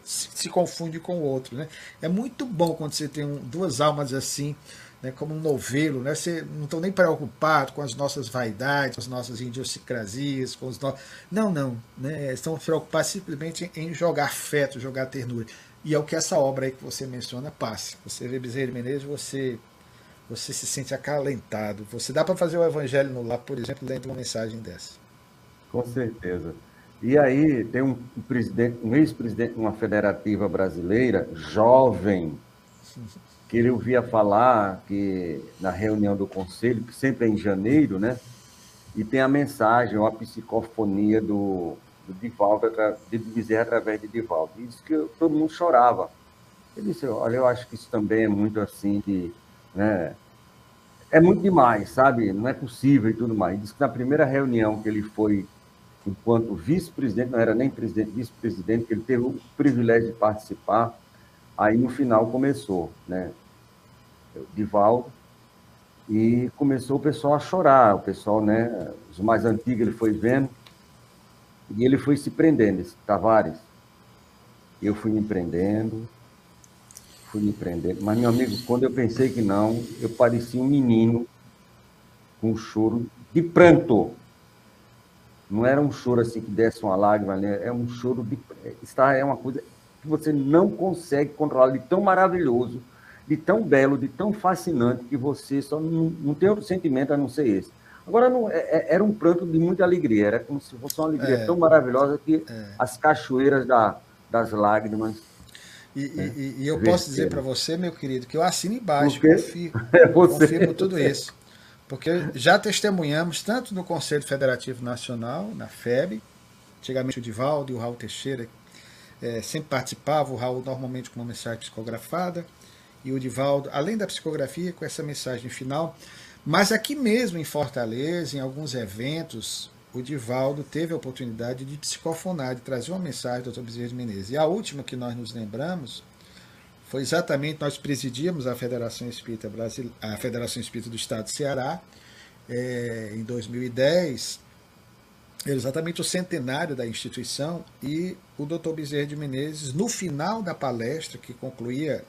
se confunde com o outro, né? É muito bom quando você tem 2 almas assim, né? Como um novelo, né? Você não estão nem preocupados com as nossas vaidades, com as nossas idiosincrasias, com os nossos... Não, né? Estão preocupados simplesmente em jogar afeto, jogar ternura. E é o que essa obra aí que você menciona passa. Você vê Bezerra de Menezes, você se sente acalentado. Você dá para fazer o Evangelho no Lar, por exemplo, lendo uma mensagem dessa. Com certeza. E aí tem um ex-presidente de uma federativa brasileira, jovem, que ele ouvia falar que na reunião do conselho, que sempre é em janeiro, né? E tem a mensagem, ou a psicofonia do Divaldo, de Bezerra através de Divaldo. E disse que todo mundo chorava. Ele disse, olha, eu acho que isso também é muito assim, né? É muito demais, sabe? Não é possível e tudo mais. Ele disse que na primeira reunião que ele foi, enquanto vice-presidente, não era nem presidente, vice-presidente, que ele teve o privilégio de participar, aí no final começou, né? O Divaldo, e começou o pessoal a chorar, o pessoal, né? Os mais antigos ele foi vendo, e ele foi se prendendo, esse Tavares. Eu fui me prendendo, mas, meu amigo, quando eu pensei que não, eu parecia um menino com um choro de pranto. Não era um choro assim que desce uma lágrima, né? É um choro de... É uma coisa que você não consegue controlar, de tão maravilhoso, de tão belo, de tão fascinante, que você só não tem outro sentimento a não ser esse. Agora, não, era um pranto de muita alegria, era como se fosse uma alegria tão maravilhosa que as cachoeiras das lágrimas... E eu posso dizer para você, meu querido, que eu assino embaixo, confirmo tudo isso. Porque já testemunhamos, tanto no Conselho Federativo Nacional, na FEB, antigamente o Divaldo e o Raul Teixeira sempre participavam, o Raul normalmente com uma mensagem psicografada, e o Divaldo, além da psicografia, com essa mensagem final. Mas aqui mesmo em Fortaleza, em alguns eventos, o Divaldo teve a oportunidade de psicofonar, de trazer uma mensagem do Dr. Bezerra de Menezes. E a última que nós nos lembramos foi exatamente, nós presidíamos a Federação Espírita a Federação Espírita do Estado do Ceará, em 2010, era exatamente o centenário da instituição, e o Dr. Bezerra de Menezes, no final da palestra, que concluía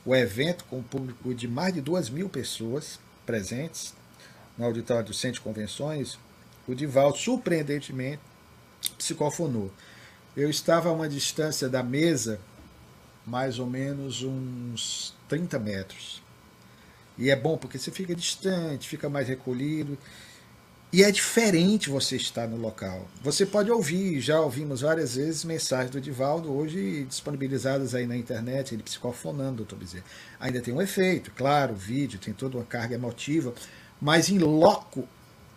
o evento com um público de mais de 2.000 pessoas presentes, no auditório do Centro de Convenções, o Divaldo, surpreendentemente, psicofonou. Eu estava a uma distância da mesa, mais ou menos uns 30 metros. E é bom porque você fica distante, fica mais recolhido. E é diferente você estar no local. Você pode ouvir, já ouvimos várias vezes mensagens do Divaldo, hoje disponibilizadas aí na internet, ele psicofonando, doutor Bezerra. Ainda tem um efeito, claro, o vídeo tem toda uma carga emotiva, mas em loco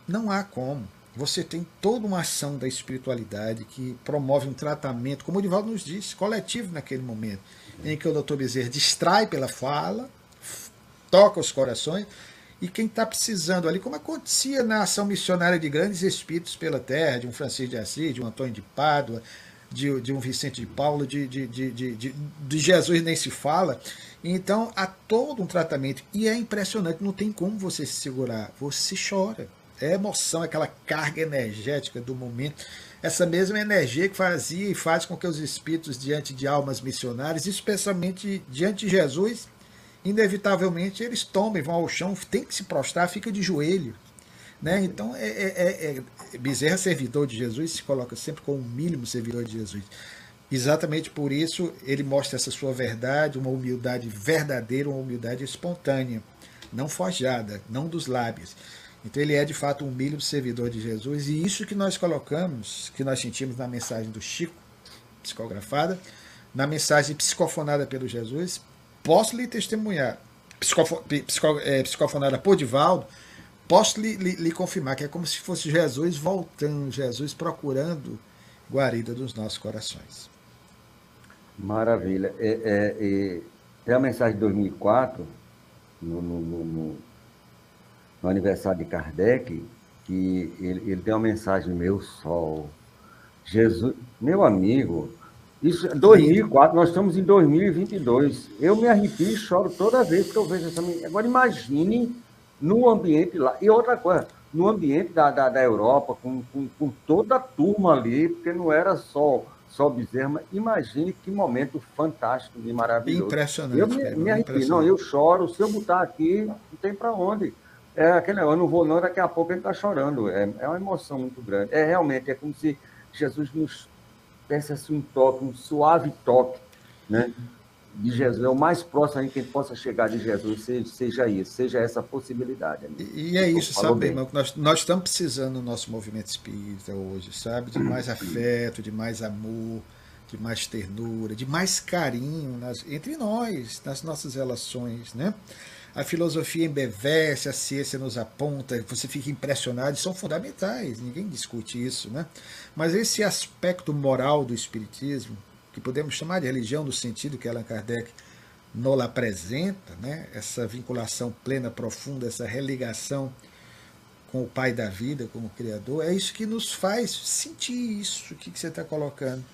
não há como. Você tem toda uma ação da espiritualidade que promove um tratamento, como o Divaldo nos disse, coletivo naquele momento, em que o doutor Bezerra distrai pela fala, toca os corações, e quem está precisando ali, como acontecia na ação missionária de grandes espíritos pela terra, de um Francisco de Assis, de um Antônio de Pádua, de um Vicente de Paulo, de Jesus nem se fala. Então há todo um tratamento, e é impressionante, não tem como você se segurar, você chora. É emoção, aquela carga energética do momento, essa mesma energia que fazia e faz com que os espíritos, diante de almas missionárias, especialmente diante de Jesus, inevitavelmente eles tomem, vão ao chão, tem que se prostrar, fica de joelho. Né? Então, Bezerra, servidor de Jesus, se coloca sempre como o mínimo servidor de Jesus. Exatamente por isso, ele mostra essa sua verdade, uma humildade verdadeira, uma humildade espontânea, não forjada, não dos lábios. Então, ele é, de fato, um mínimo servidor de Jesus, e isso que nós colocamos, que nós sentimos na mensagem do Chico, psicografada, na mensagem psicofonada pelo Jesus, posso lhe testemunhar, psicofonada por Divaldo, posso lhe confirmar que é como se fosse Jesus voltando, Jesus procurando guarida dos nossos corações. Maravilha. Tem a mensagem de 2004, no aniversário de Kardec, que ele tem uma mensagem: meu sol, Jesus, meu amigo. Isso é 2004, nós estamos em 2022. Eu me arrepio e choro toda vez que eu vejo essa mensagem. Agora, imagine no ambiente lá. E outra coisa, no ambiente da Europa, com toda a turma ali, porque não era só Bezerra, mas imagine que momento fantástico e maravilhoso. Impressionante. Eu me arrepio. Não, eu choro. Se eu botar aqui, não tem para onde. É aquele negócio, eu não vou não, daqui a pouco ele está chorando. É uma emoção muito grande. Realmente, é como se Jesus nos desse assim um toque, um suave toque, né, de Jesus. É o mais próximo a gente possa chegar de Jesus, seja isso, seja essa possibilidade. E é isso, sabe, irmão, que nós estamos precisando no nosso movimento espírita hoje, sabe, de mais afeto, de mais amor, de mais ternura, de mais carinho entre nós, nas nossas relações, né? A filosofia embevece, a ciência nos aponta, você fica impressionado, são fundamentais, ninguém discute isso, né? Mas esse aspecto moral do espiritismo, que podemos chamar de religião no sentido que Allan Kardec nos apresenta, né? Essa vinculação plena, profunda, essa religação com o Pai da vida, como Criador, é isso que nos faz sentir isso que você está colocando.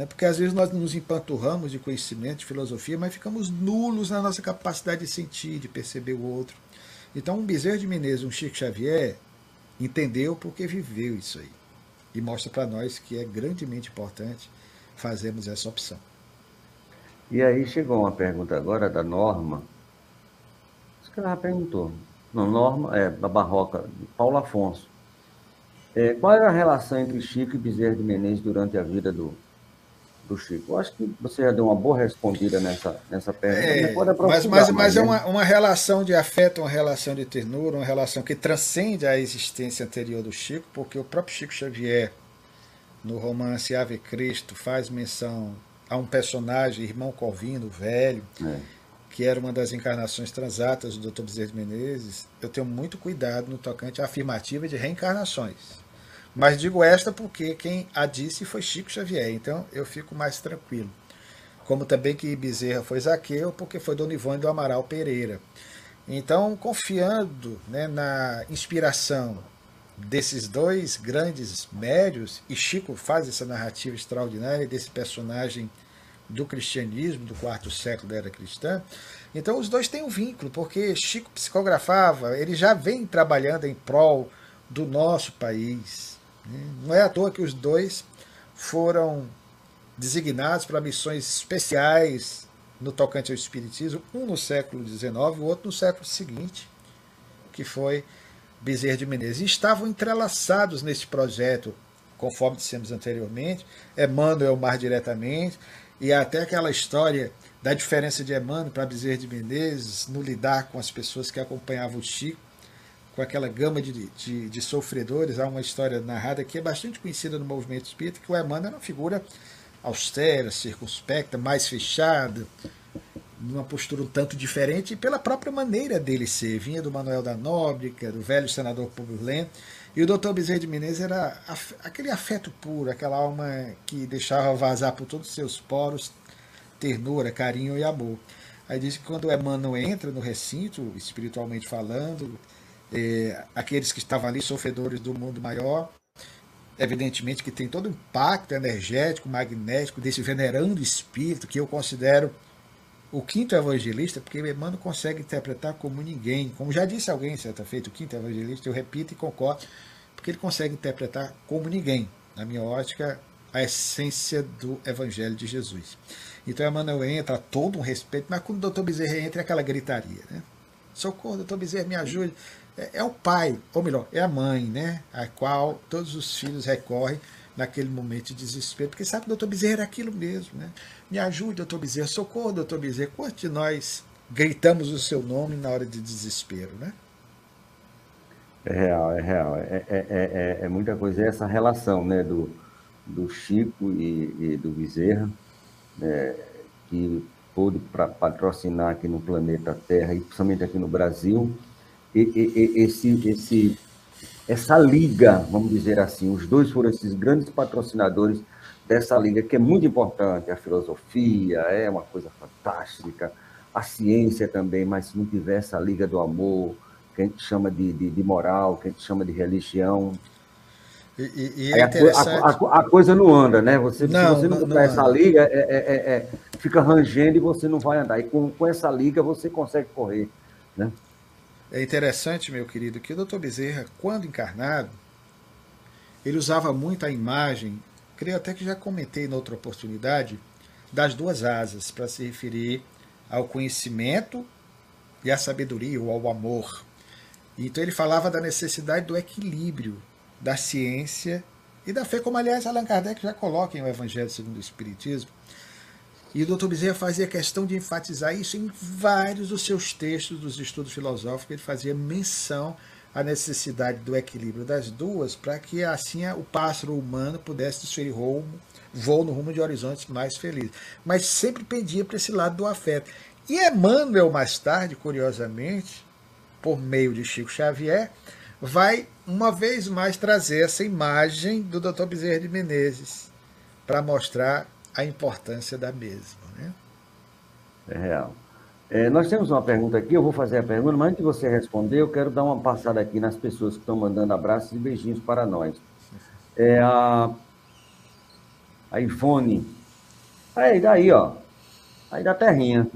Porque às vezes nós nos empanturramos de conhecimento, de filosofia, mas ficamos nulos na nossa capacidade de sentir, de perceber o outro. Então, um Bezerra de Menezes, um Chico Xavier, entendeu porque viveu isso aí. E mostra para nós que é grandemente importante fazermos essa opção. E aí chegou uma pergunta agora da Norma. Acho que ela perguntou. não, Norma, da Barroca, de Paulo Afonso. Qual era a relação entre Chico e Bezerra de Menezes durante a vida do Chico? Eu acho que você já deu uma boa respondida nessa pergunta, mas pode aprofundar Mas mais, é né? uma relação de afeto, uma relação de ternura, uma relação que transcende a existência anterior do Chico, porque o próprio Chico Xavier, no romance Ave Cristo, faz menção a um personagem, Irmão Corvino, velho, É. que era uma das encarnações transatas do Dr. Bezerra de Menezes. Eu tenho muito cuidado no tocante à afirmativa de reencarnações. Mas digo esta porque quem a disse foi Chico Xavier, então eu fico mais tranquilo. Como também que Bezerra foi Zaqueu, porque foi Dona Ivone do Amaral Pereira. Então, confiando, né, na inspiração desses dois grandes médios, e Chico faz essa narrativa extraordinária desse personagem do cristianismo, do quarto século da era cristã, então os dois têm um vínculo, porque Chico psicografava, ele já vem trabalhando em prol do nosso país. Não é à toa que os dois foram designados para missões especiais no tocante ao Espiritismo, um no século XIX, o outro no século seguinte, que foi Bezerra de Menezes. E estavam entrelaçados nesse projeto, conforme dissemos anteriormente, Emmanuel mais diretamente, e até aquela história da diferença de Emmanuel para Bezerra de Menezes, no lidar com as pessoas que acompanhavam o Chico, com aquela gama de sofredores. Há uma história narrada que é bastante conhecida no movimento espírita, que o Emmanuel era uma figura austera, circunspecta, mais fechada, numa postura um tanto diferente, e pela própria maneira dele ser. Vinha do Manuel da Nóbrega, do velho senador Publio Lento, e o Dr. Bezerra de Menezes era aquele afeto puro, aquela alma que deixava vazar por todos os seus poros ternura, carinho e amor. Aí diz que quando o Emmanuel entra no recinto, espiritualmente falando, aqueles que estavam ali, sofredores do mundo maior, evidentemente que tem todo o impacto energético, magnético desse venerando espírito, que eu considero o quinto evangelista, porque o Emmanuel consegue interpretar como ninguém. Como já disse alguém certa feita, o quinto evangelista, eu repito e concordo, porque ele consegue interpretar como ninguém, na minha ótica, a essência do Evangelho de Jesus. Então Emmanuel entra, todo um respeito, mas quando o Dr. Bezerra entra, é aquela gritaria, né? Socorro, Dr. Bezerra, me ajude. É o pai, ou melhor, é a mãe, né? A qual todos os filhos recorrem naquele momento de desespero, porque sabe que o Dr. Bezerra era aquilo mesmo, né? Me ajude, Dr. Bezerra, socorro, Dr. Bezerra. Quantos de nós gritamos o seu nome na hora de desespero, né? É real, é real. É muita coisa. É essa relação, né, do Chico e do Bezerra, né, que pôde patrocinar aqui no planeta Terra, e principalmente aqui no Brasil, essa liga, vamos dizer assim, os dois foram esses grandes patrocinadores dessa liga, que é muito importante. A filosofia é uma coisa fantástica, a ciência também, mas se não tiver essa liga do amor, que a gente chama de moral, que a gente chama de religião, E aí é interessante. a coisa não anda, né? Se Não, você não não, não botar essa anda. liga, fica rangendo e você não vai andar. E com essa liga você consegue correr, né? É interessante, meu querido, que o Dr. Bezerra, quando encarnado, ele usava muito a imagem, creio até que já comentei em outra oportunidade, das duas asas, para se referir ao conhecimento e à sabedoria, ou ao amor. Então ele falava da necessidade do equilíbrio da ciência e da fé, como aliás Allan Kardec já coloca em O Evangelho segundo o Espiritismo. E o Dr. Bezerra fazia questão de enfatizar isso em vários dos seus textos dos estudos filosóficos. Ele fazia menção à necessidade do equilíbrio das duas, para que assim o pássaro humano pudesse desferir voo no rumo de horizontes mais felizes. Mas sempre pendia para esse lado do afeto. E Emmanuel, mais tarde, curiosamente, por meio de Chico Xavier, vai uma vez mais trazer essa imagem do Dr. Bezerra de Menezes para mostrar a importância da mesma, né? É real. Nós temos uma pergunta aqui, eu vou fazer a pergunta, mas antes de você responder, eu quero dar uma passada aqui nas pessoas que estão mandando abraços e beijinhos para nós. A Ivone, aí daí, ó, aí da terrinha,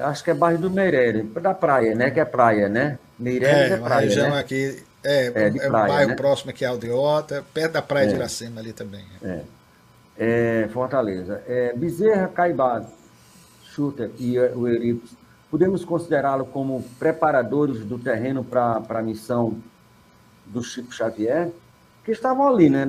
acho que é bairro do Meireles, da praia, né, que é praia, né? Meireles é Uma praia, região né? aqui, De é um praia, bairro né? próximo aqui a Aldeota, perto da praia de Iracema ali também. Fortaleza. Bezerra, Caibá, Schutter e o Euripes podemos considerá-lo como preparadores do terreno para a missão do Chico Xavier, que estavam ali, né,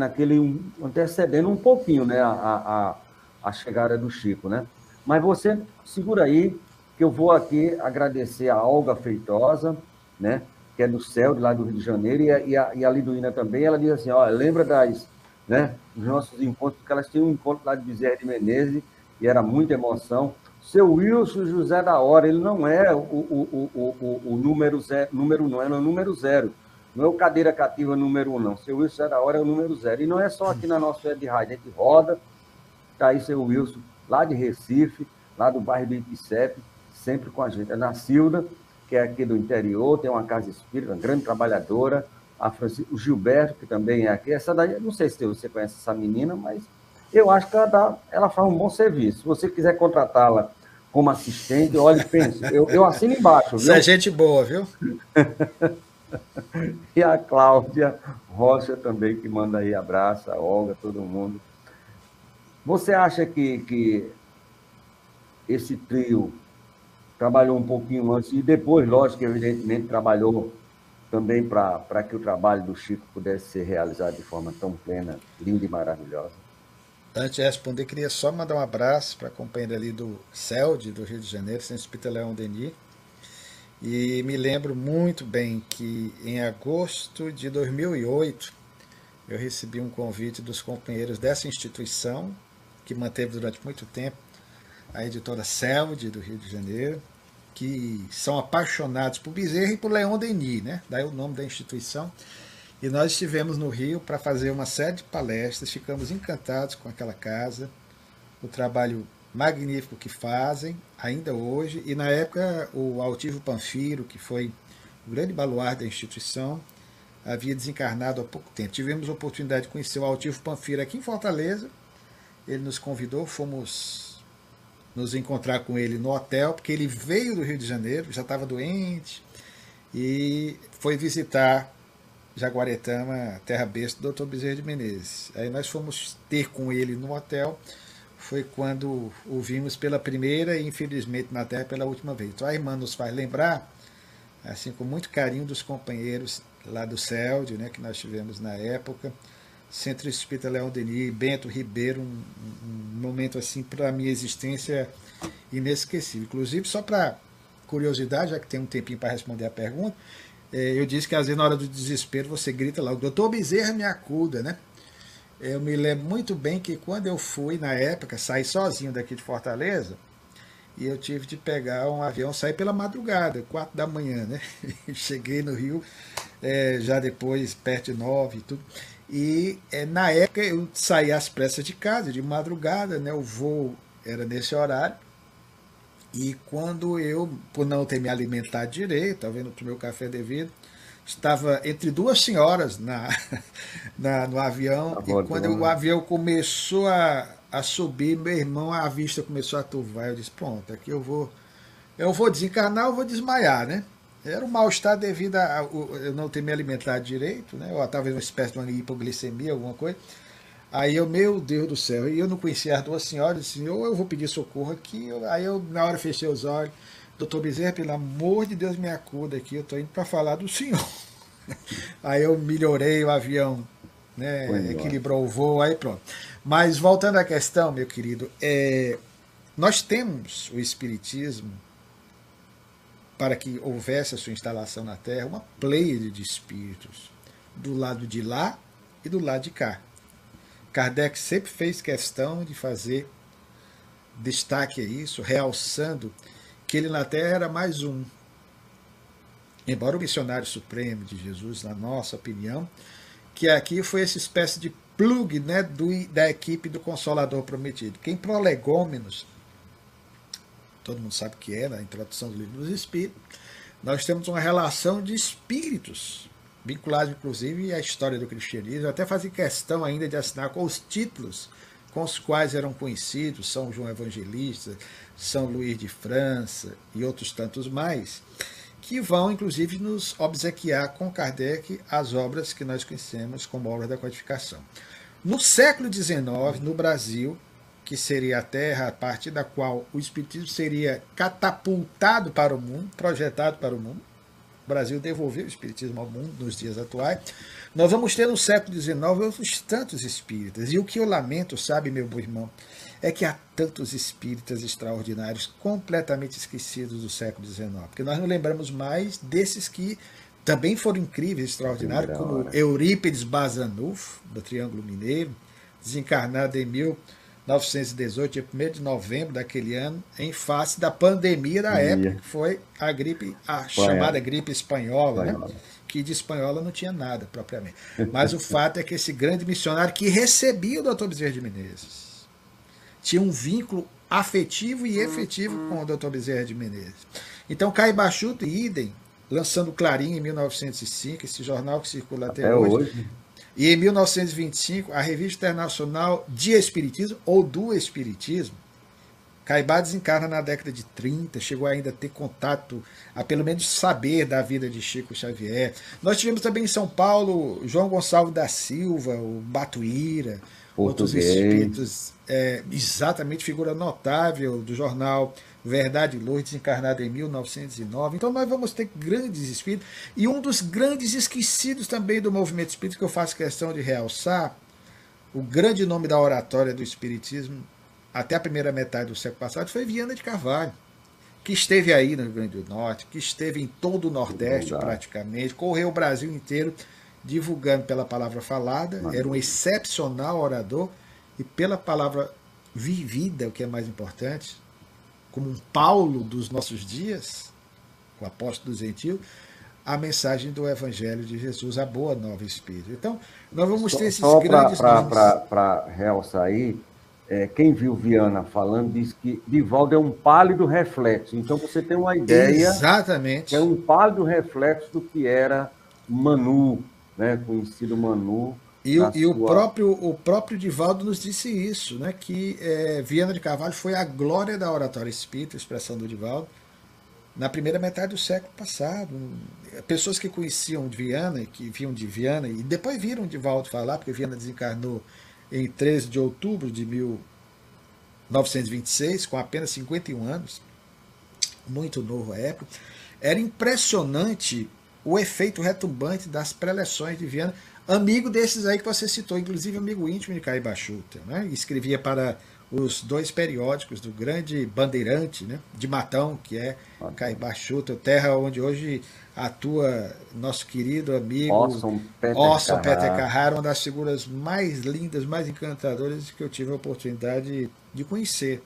antecedendo um pouquinho, né, a chegada do Chico, né? Mas você segura aí, que eu vou aqui agradecer a Olga Feitosa, né, que é do céu, de lá do Rio de Janeiro, e a Liduína também. Ela diz assim, ó, lembra dos nossos encontros, porque elas tinham um encontro lá de Bezerra de Menezes, e era muita emoção. Seu Wilson José da Hora, ele não é o número zero, não é o número zero. Não é o cadeira cativa número 1, não. Seu Wilson José da Hora é o número 0. E não é só aqui na nossa web rádio, a gente roda, tá aí seu Wilson, lá de Recife, lá do bairro do Ipicep, sempre com a gente. A Nacilda, que é aqui do interior, tem uma casa espírita, uma grande trabalhadora. O Gilberto, que também é aqui. Essa daí, não sei se você conhece essa menina, mas eu acho que ela faz um bom serviço. Se você quiser contratá-la como assistente, olha, pense, eu assino embaixo, viu? Isso é gente boa, viu? E a Cláudia Rocha também, que manda aí abraço, a Olga, todo mundo. Você acha que esse trio trabalhou um pouquinho antes e depois, lógico, evidentemente, trabalhou também para que o trabalho do Chico pudesse ser realizado de forma tão plena, linda e maravilhosa? Antes de responder, queria só mandar um abraço para a companheira ali do CELD, do Rio de Janeiro, Centro Espírita Leão Denis. E me lembro muito bem que em agosto de 2008 eu recebi um convite dos companheiros dessa instituição, que manteve durante muito tempo a editora CELD do Rio de Janeiro, que são apaixonados por Bezerra e por Leão Denis, né? Daí o nome da instituição. E nós estivemos no Rio para fazer uma série de palestras, ficamos encantados com aquela casa, o trabalho magnífico que fazem, ainda hoje, e na época o Altivo Panfiro, que foi o grande baluarte da instituição, havia desencarnado há pouco tempo. Tivemos a oportunidade de conhecer o Altivo Panfiro aqui em Fortaleza, ele nos convidou, fomos nos encontrar com ele no hotel, porque ele veio do Rio de Janeiro, já estava doente, e foi visitar Jaguaretama, terra besta do Dr. Bezerra de Menezes. Aí nós fomos ter com ele no hotel, foi quando o vimos pela primeira e, infelizmente, na Terra pela última vez. Então a irmã nos faz lembrar, assim, com muito carinho, dos companheiros lá do CELD, né, que nós tivemos na época, Centro Espírita Leão Denis, Bento Ribeiro, um momento, assim, para a minha existência inesquecível. Inclusive, só para curiosidade, já que tem um tempinho para responder a pergunta, eu disse que às vezes na hora do desespero você grita lá, o doutor Bezerra me acuda, né? Eu me lembro muito bem que quando eu fui, na época, saí sozinho daqui de Fortaleza, e eu tive de pegar um avião, sair pela madrugada, 4 da manhã, né? Cheguei no Rio, já depois, perto de 9 e tudo. E na época eu saí às pressas de casa, de madrugada, né? O voo era nesse horário. E quando eu, por não ter me alimentado direito, estava indo para o meu café devido, estava entre duas senhoras no avião, e quando o avião começou a subir, meu irmão, a vista começou a turvar. Eu disse, pronto, aqui eu vou desencarnar, eu vou desmaiar, né? Era um mal-estar devido a eu não ter me alimentado direito, né? Ou talvez uma espécie de uma hipoglicemia, alguma coisa. Aí eu, meu Deus do céu, e eu não conhecia as duas senhoras, disse, ou eu vou pedir socorro aqui, aí eu na hora fechei os olhos, doutor Bezerra, pelo amor de Deus, me acuda aqui, eu estou indo para falar do senhor. Aí eu melhorei o avião, né, equilibrou o voo, aí pronto. Mas voltando à questão, meu querido, nós temos o Espiritismo, para que houvesse a sua instalação na Terra, uma pleiade de espíritos, do lado de lá e do lado de cá. Kardec sempre fez questão de fazer destaque a isso, realçando que ele na Terra era mais um. Embora o missionário supremo de Jesus, na nossa opinião, que aqui foi essa espécie de plug, né, da equipe do Consolador Prometido. Que em Prolegômenos, todo mundo sabe o que é, na introdução do Livro dos Espíritos, nós temos uma relação de espíritos, vinculados inclusive à história do cristianismo. Eu até fazia questão ainda de assinar com os títulos com os quais eram conhecidos, São João Evangelista, São Luís de França e outros tantos mais, que vão, inclusive, nos obsequiar com Kardec as obras que nós conhecemos como obra da codificação. No século XIX, no Brasil, que seria a Terra, a partir da qual o Espiritismo seria catapultado para o mundo, projetado para o mundo. O Brasil devolveu o Espiritismo ao mundo nos dias atuais. Nós vamos ter no século XIX outros tantos espíritas. E o que eu lamento, sabe, meu bom irmão, é que há tantos espíritas extraordinários completamente esquecidos do século XIX. Porque nós não lembramos mais desses que também foram incríveis, extraordinários, como Eurípides Bazanufo, do Triângulo Mineiro, desencarnado em 1918, dia 1º de novembro daquele ano, em face da pandemia da época, que foi a gripe, a chamada gripe espanhola, né? Que de espanhola não tinha nada propriamente. Mas o fato é que esse grande missionário que recebia o Dr. Bezerra de Menezes tinha um vínculo afetivo e efetivo com o Dr. Bezerra de Menezes. Então, Caibachuto e Idem, lançando Clarim em 1905, esse jornal que circula até hoje. E em 1925, a Revista Internacional de Espiritismo, ou do Espiritismo. Caibá desencarna na década de 30, chegou ainda a ter contato, a pelo menos saber da vida de Chico Xavier. Nós tivemos também em São Paulo João Gonçalves da Silva, o Batuíra, outros espíritos, exatamente figura notável do jornal Verdade e Luz, desencarnado em 1909. Então nós vamos ter grandes espíritos. E um dos grandes esquecidos também do movimento espírita, que eu faço questão de realçar, o grande nome da oratória do espiritismo, até a primeira metade do século passado, foi Viana de Carvalho, que esteve aí no Rio Grande do Norte, que esteve em todo o Nordeste praticamente, correu o Brasil inteiro divulgando pela palavra falada, era um excepcional orador, e pela palavra vivida, o que é mais importante, como um Paulo dos nossos dias, o apóstolo dos gentios, a mensagem do Evangelho de Jesus, a boa nova espírita. Então, nós vamos ter esses grandes nomes. Para realçar aí, quem viu Viana falando diz que Divaldo é um pálido reflexo. Então você tem uma ideia. Exatamente. Que é um pálido reflexo do que era Manu, né? Conhecido Manu. E o próprio Divaldo nos disse isso, né? Que Viana de Carvalho foi a glória da oratória espírita, a expressão do Divaldo, na primeira metade do século passado. Pessoas que conheciam Viana, que viam de Viana, e depois viram Divaldo falar, porque Viana desencarnou em 13 de outubro de 1926, com apenas 51 anos, muito novo à época. Era impressionante o efeito retumbante das preleções de Viana, amigo desses aí que você citou, inclusive amigo íntimo de Caibachuta, né? Escrevia para os dois periódicos do grande bandeirante, né, de Matão, que é Caibachuta, terra onde hoje atua nosso querido amigo Orson Peter Carrara, uma das figuras mais lindas, mais encantadoras que eu tive a oportunidade de conhecer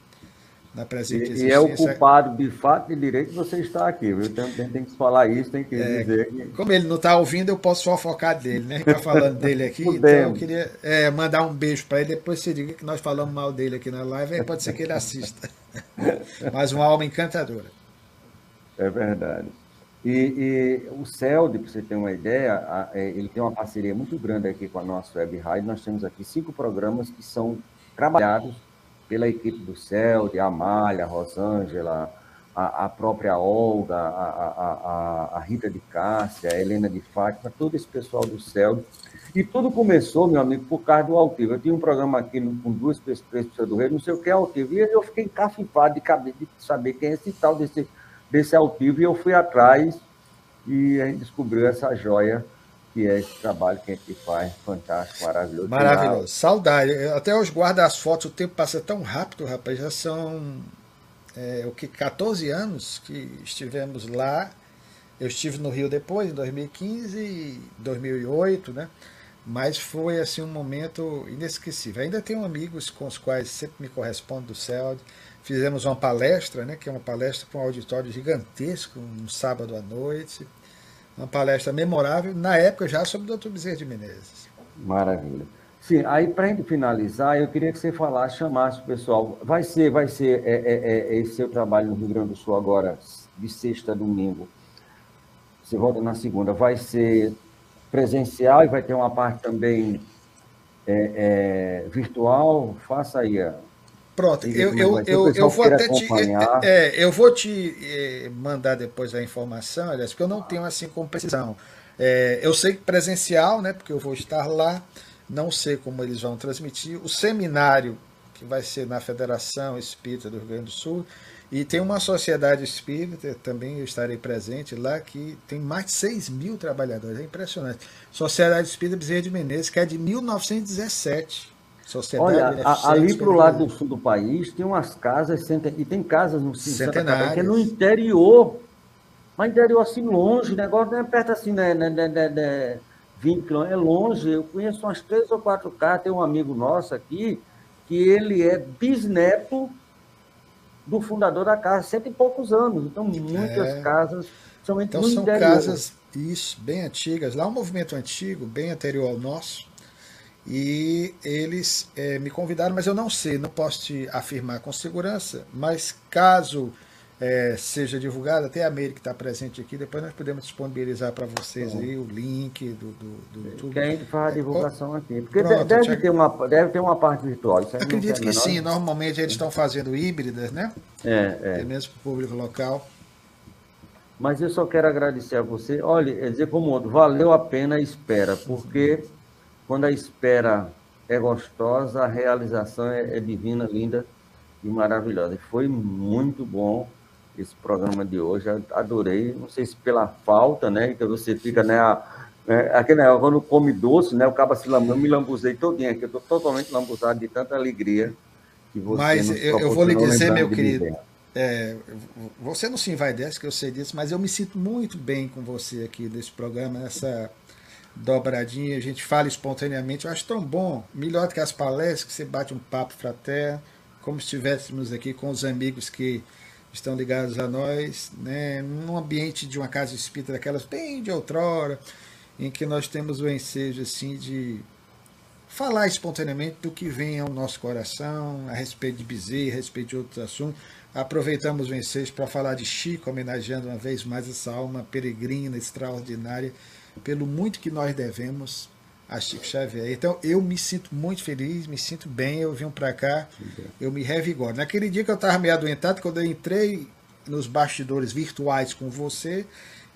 na presente existência. E é o culpado de fato e de direito de você estar aqui, viu? Tem que falar isso, tem que dizer. Como ele não está ouvindo, eu posso fofocar dele, né? Está falando dele aqui, então eu queria mandar um beijo para ele, depois você diga que nós falamos mal dele aqui na live, pode ser que ele assista. Mas uma alma encantadora. É verdade. E o CELD, para você ter uma ideia, ele tem uma parceria muito grande aqui com a nossa web rádio. Nós temos aqui 5 programas que são trabalhados pela equipe do CELD, a Amália, a Rosângela, a própria Olga, a Rita de Cássia, a Helena de Fátima, todo esse pessoal do CELD. E tudo começou, meu amigo, por causa do Altivo. Eu tinha um programa aqui com 2 pessoas do Rio, não sei o que é Altivo. E eu fiquei encafifado de saber quem é esse tal desse Altivo, e eu fui atrás e a gente descobriu essa joia que é esse trabalho que a gente faz, fantástico, maravilhoso. Maravilhoso, saudade. Até hoje guardo as fotos, o tempo passa tão rápido, rapaz, já são 14 anos que estivemos lá. Eu estive no Rio depois, em 2015 e 2008, né? Mas foi assim um momento inesquecível. Ainda tenho amigos com os quais sempre me correspondo do CELD. Fizemos uma palestra, né, que é uma palestra com um auditório gigantesco, um sábado à noite. Uma palestra memorável, na época já sobre o Dr. Bezerra de Menezes. Maravilha. Sim, aí para a gente finalizar, eu queria que você falasse, chamasse o pessoal. Vai ser esse seu trabalho no Rio Grande do Sul agora, de sexta a domingo. Você volta na segunda. Vai ser presencial e vai ter uma parte também virtual? Faça aí Pronto, eu vou até eu vou te mandar depois a informação, aliás, porque eu não tenho assim com precisão. Eu sei que presencial, né, porque eu vou estar lá, não sei como eles vão transmitir. O seminário que vai ser na Federação Espírita do Rio Grande do Sul. E tem uma sociedade espírita, também eu estarei presente lá, que tem mais de 6.000 trabalhadores, é impressionante. Sociedade Espírita Bezerra de Menezes, que é de 1917. Sociedade ali para o lado do sul do país tem umas casas, e tem casas no Santa Catarina, que é no interior, mas interior assim longe, o negócio não é perto assim, né, 20 quilômetros, é longe. Eu conheço umas 3 ou 4 casas, tem um amigo nosso aqui, que ele é bisneto do fundador da casa, 100 e poucos anos. Então, muitas casas são no interior. São casas, isso, bem antigas. Lá é um movimento antigo, bem anterior ao nosso. E eles me convidaram, mas eu não sei, não posso te afirmar com segurança, mas caso seja divulgado, até a Meire que está presente aqui, depois nós podemos disponibilizar para vocês aí o link do YouTube. Que a gente faz a divulgação aqui. Porque pronto, deve ter uma parte virtual. Isso acredito que sim, normalmente eles estão fazendo híbridas, né? Até mesmo para o público local. Mas eu só quero agradecer a você. Olha, dizer como outro, valeu a pena a espera, porque quando a espera é gostosa, a realização é divina, linda e maravilhosa. E foi muito bom esse programa de hoje, adorei. Não sei se pela falta, né, que você fica, né, aquele negócio, quando come doce, né, o cabo se lambuzou, eu me lambuzei todinho aqui, eu estou totalmente lambuzado de tanta alegria que você Mas eu vou lhe dizer, meu querido, você não se envaidece, que eu sei disso, mas eu me sinto muito bem com você aqui nesse programa, nessa dobradinha, a gente fala espontaneamente, eu acho tão bom, melhor do que as palestras, que você bate um papo fraterno, como se estivéssemos aqui com os amigos que estão ligados a nós, né, num ambiente de uma casa espírita daquelas bem de outrora, em que nós temos o ensejo assim de falar espontaneamente do que vem ao nosso coração, a respeito de Bezerra, a respeito de outros assuntos. Aproveitamos o ensejo para falar de Chico, homenageando uma vez mais essa alma peregrina, extraordinária, pelo muito que nós devemos a Chico Xavier. Então eu me sinto muito feliz, me sinto bem, eu vim para cá, eu me revigoro. Naquele dia que eu estava meio adoentado, quando eu entrei nos bastidores virtuais com você,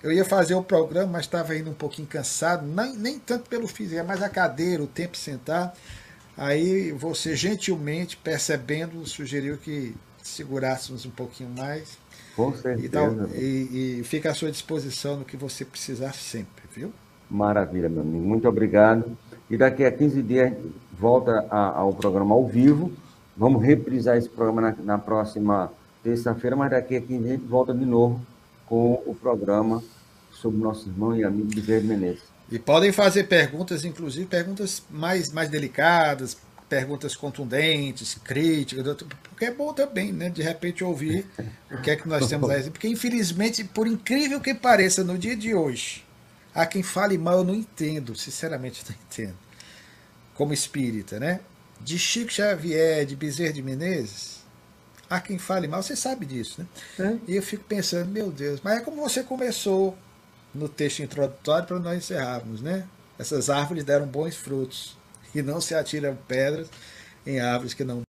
eu ia fazer o programa, mas estava indo um pouquinho cansado, nem tanto pelo físico, mas a cadeira, o tempo de sentar. Aí você gentilmente, percebendo, sugeriu que segurássemos um pouquinho mais. Com certeza. E fica à sua disposição no que você precisar sempre, viu? Maravilha, meu amigo. Muito obrigado. E daqui a 15 dias volta ao programa ao vivo. Vamos reprisar esse programa na próxima terça-feira, mas daqui a 15 dias a gente volta de novo com o programa sobre nosso irmão e amigo Bezerra de Menezes. E podem fazer perguntas, inclusive perguntas mais delicadas, perguntas contundentes, críticas, porque é bom também, né? De repente ouvir o que é que nós temos a dizer. Porque infelizmente, por incrível que pareça, no dia de hoje, há quem fale mal, eu não entendo, sinceramente não entendo, como espírita, né? De Chico Xavier, de Bezerra de Menezes, há quem fale mal, você sabe disso, né? E eu fico pensando, meu Deus, mas é como você começou no texto introdutório para nós encerrarmos, né? Essas árvores deram bons frutos, e não se atiram pedras em árvores que não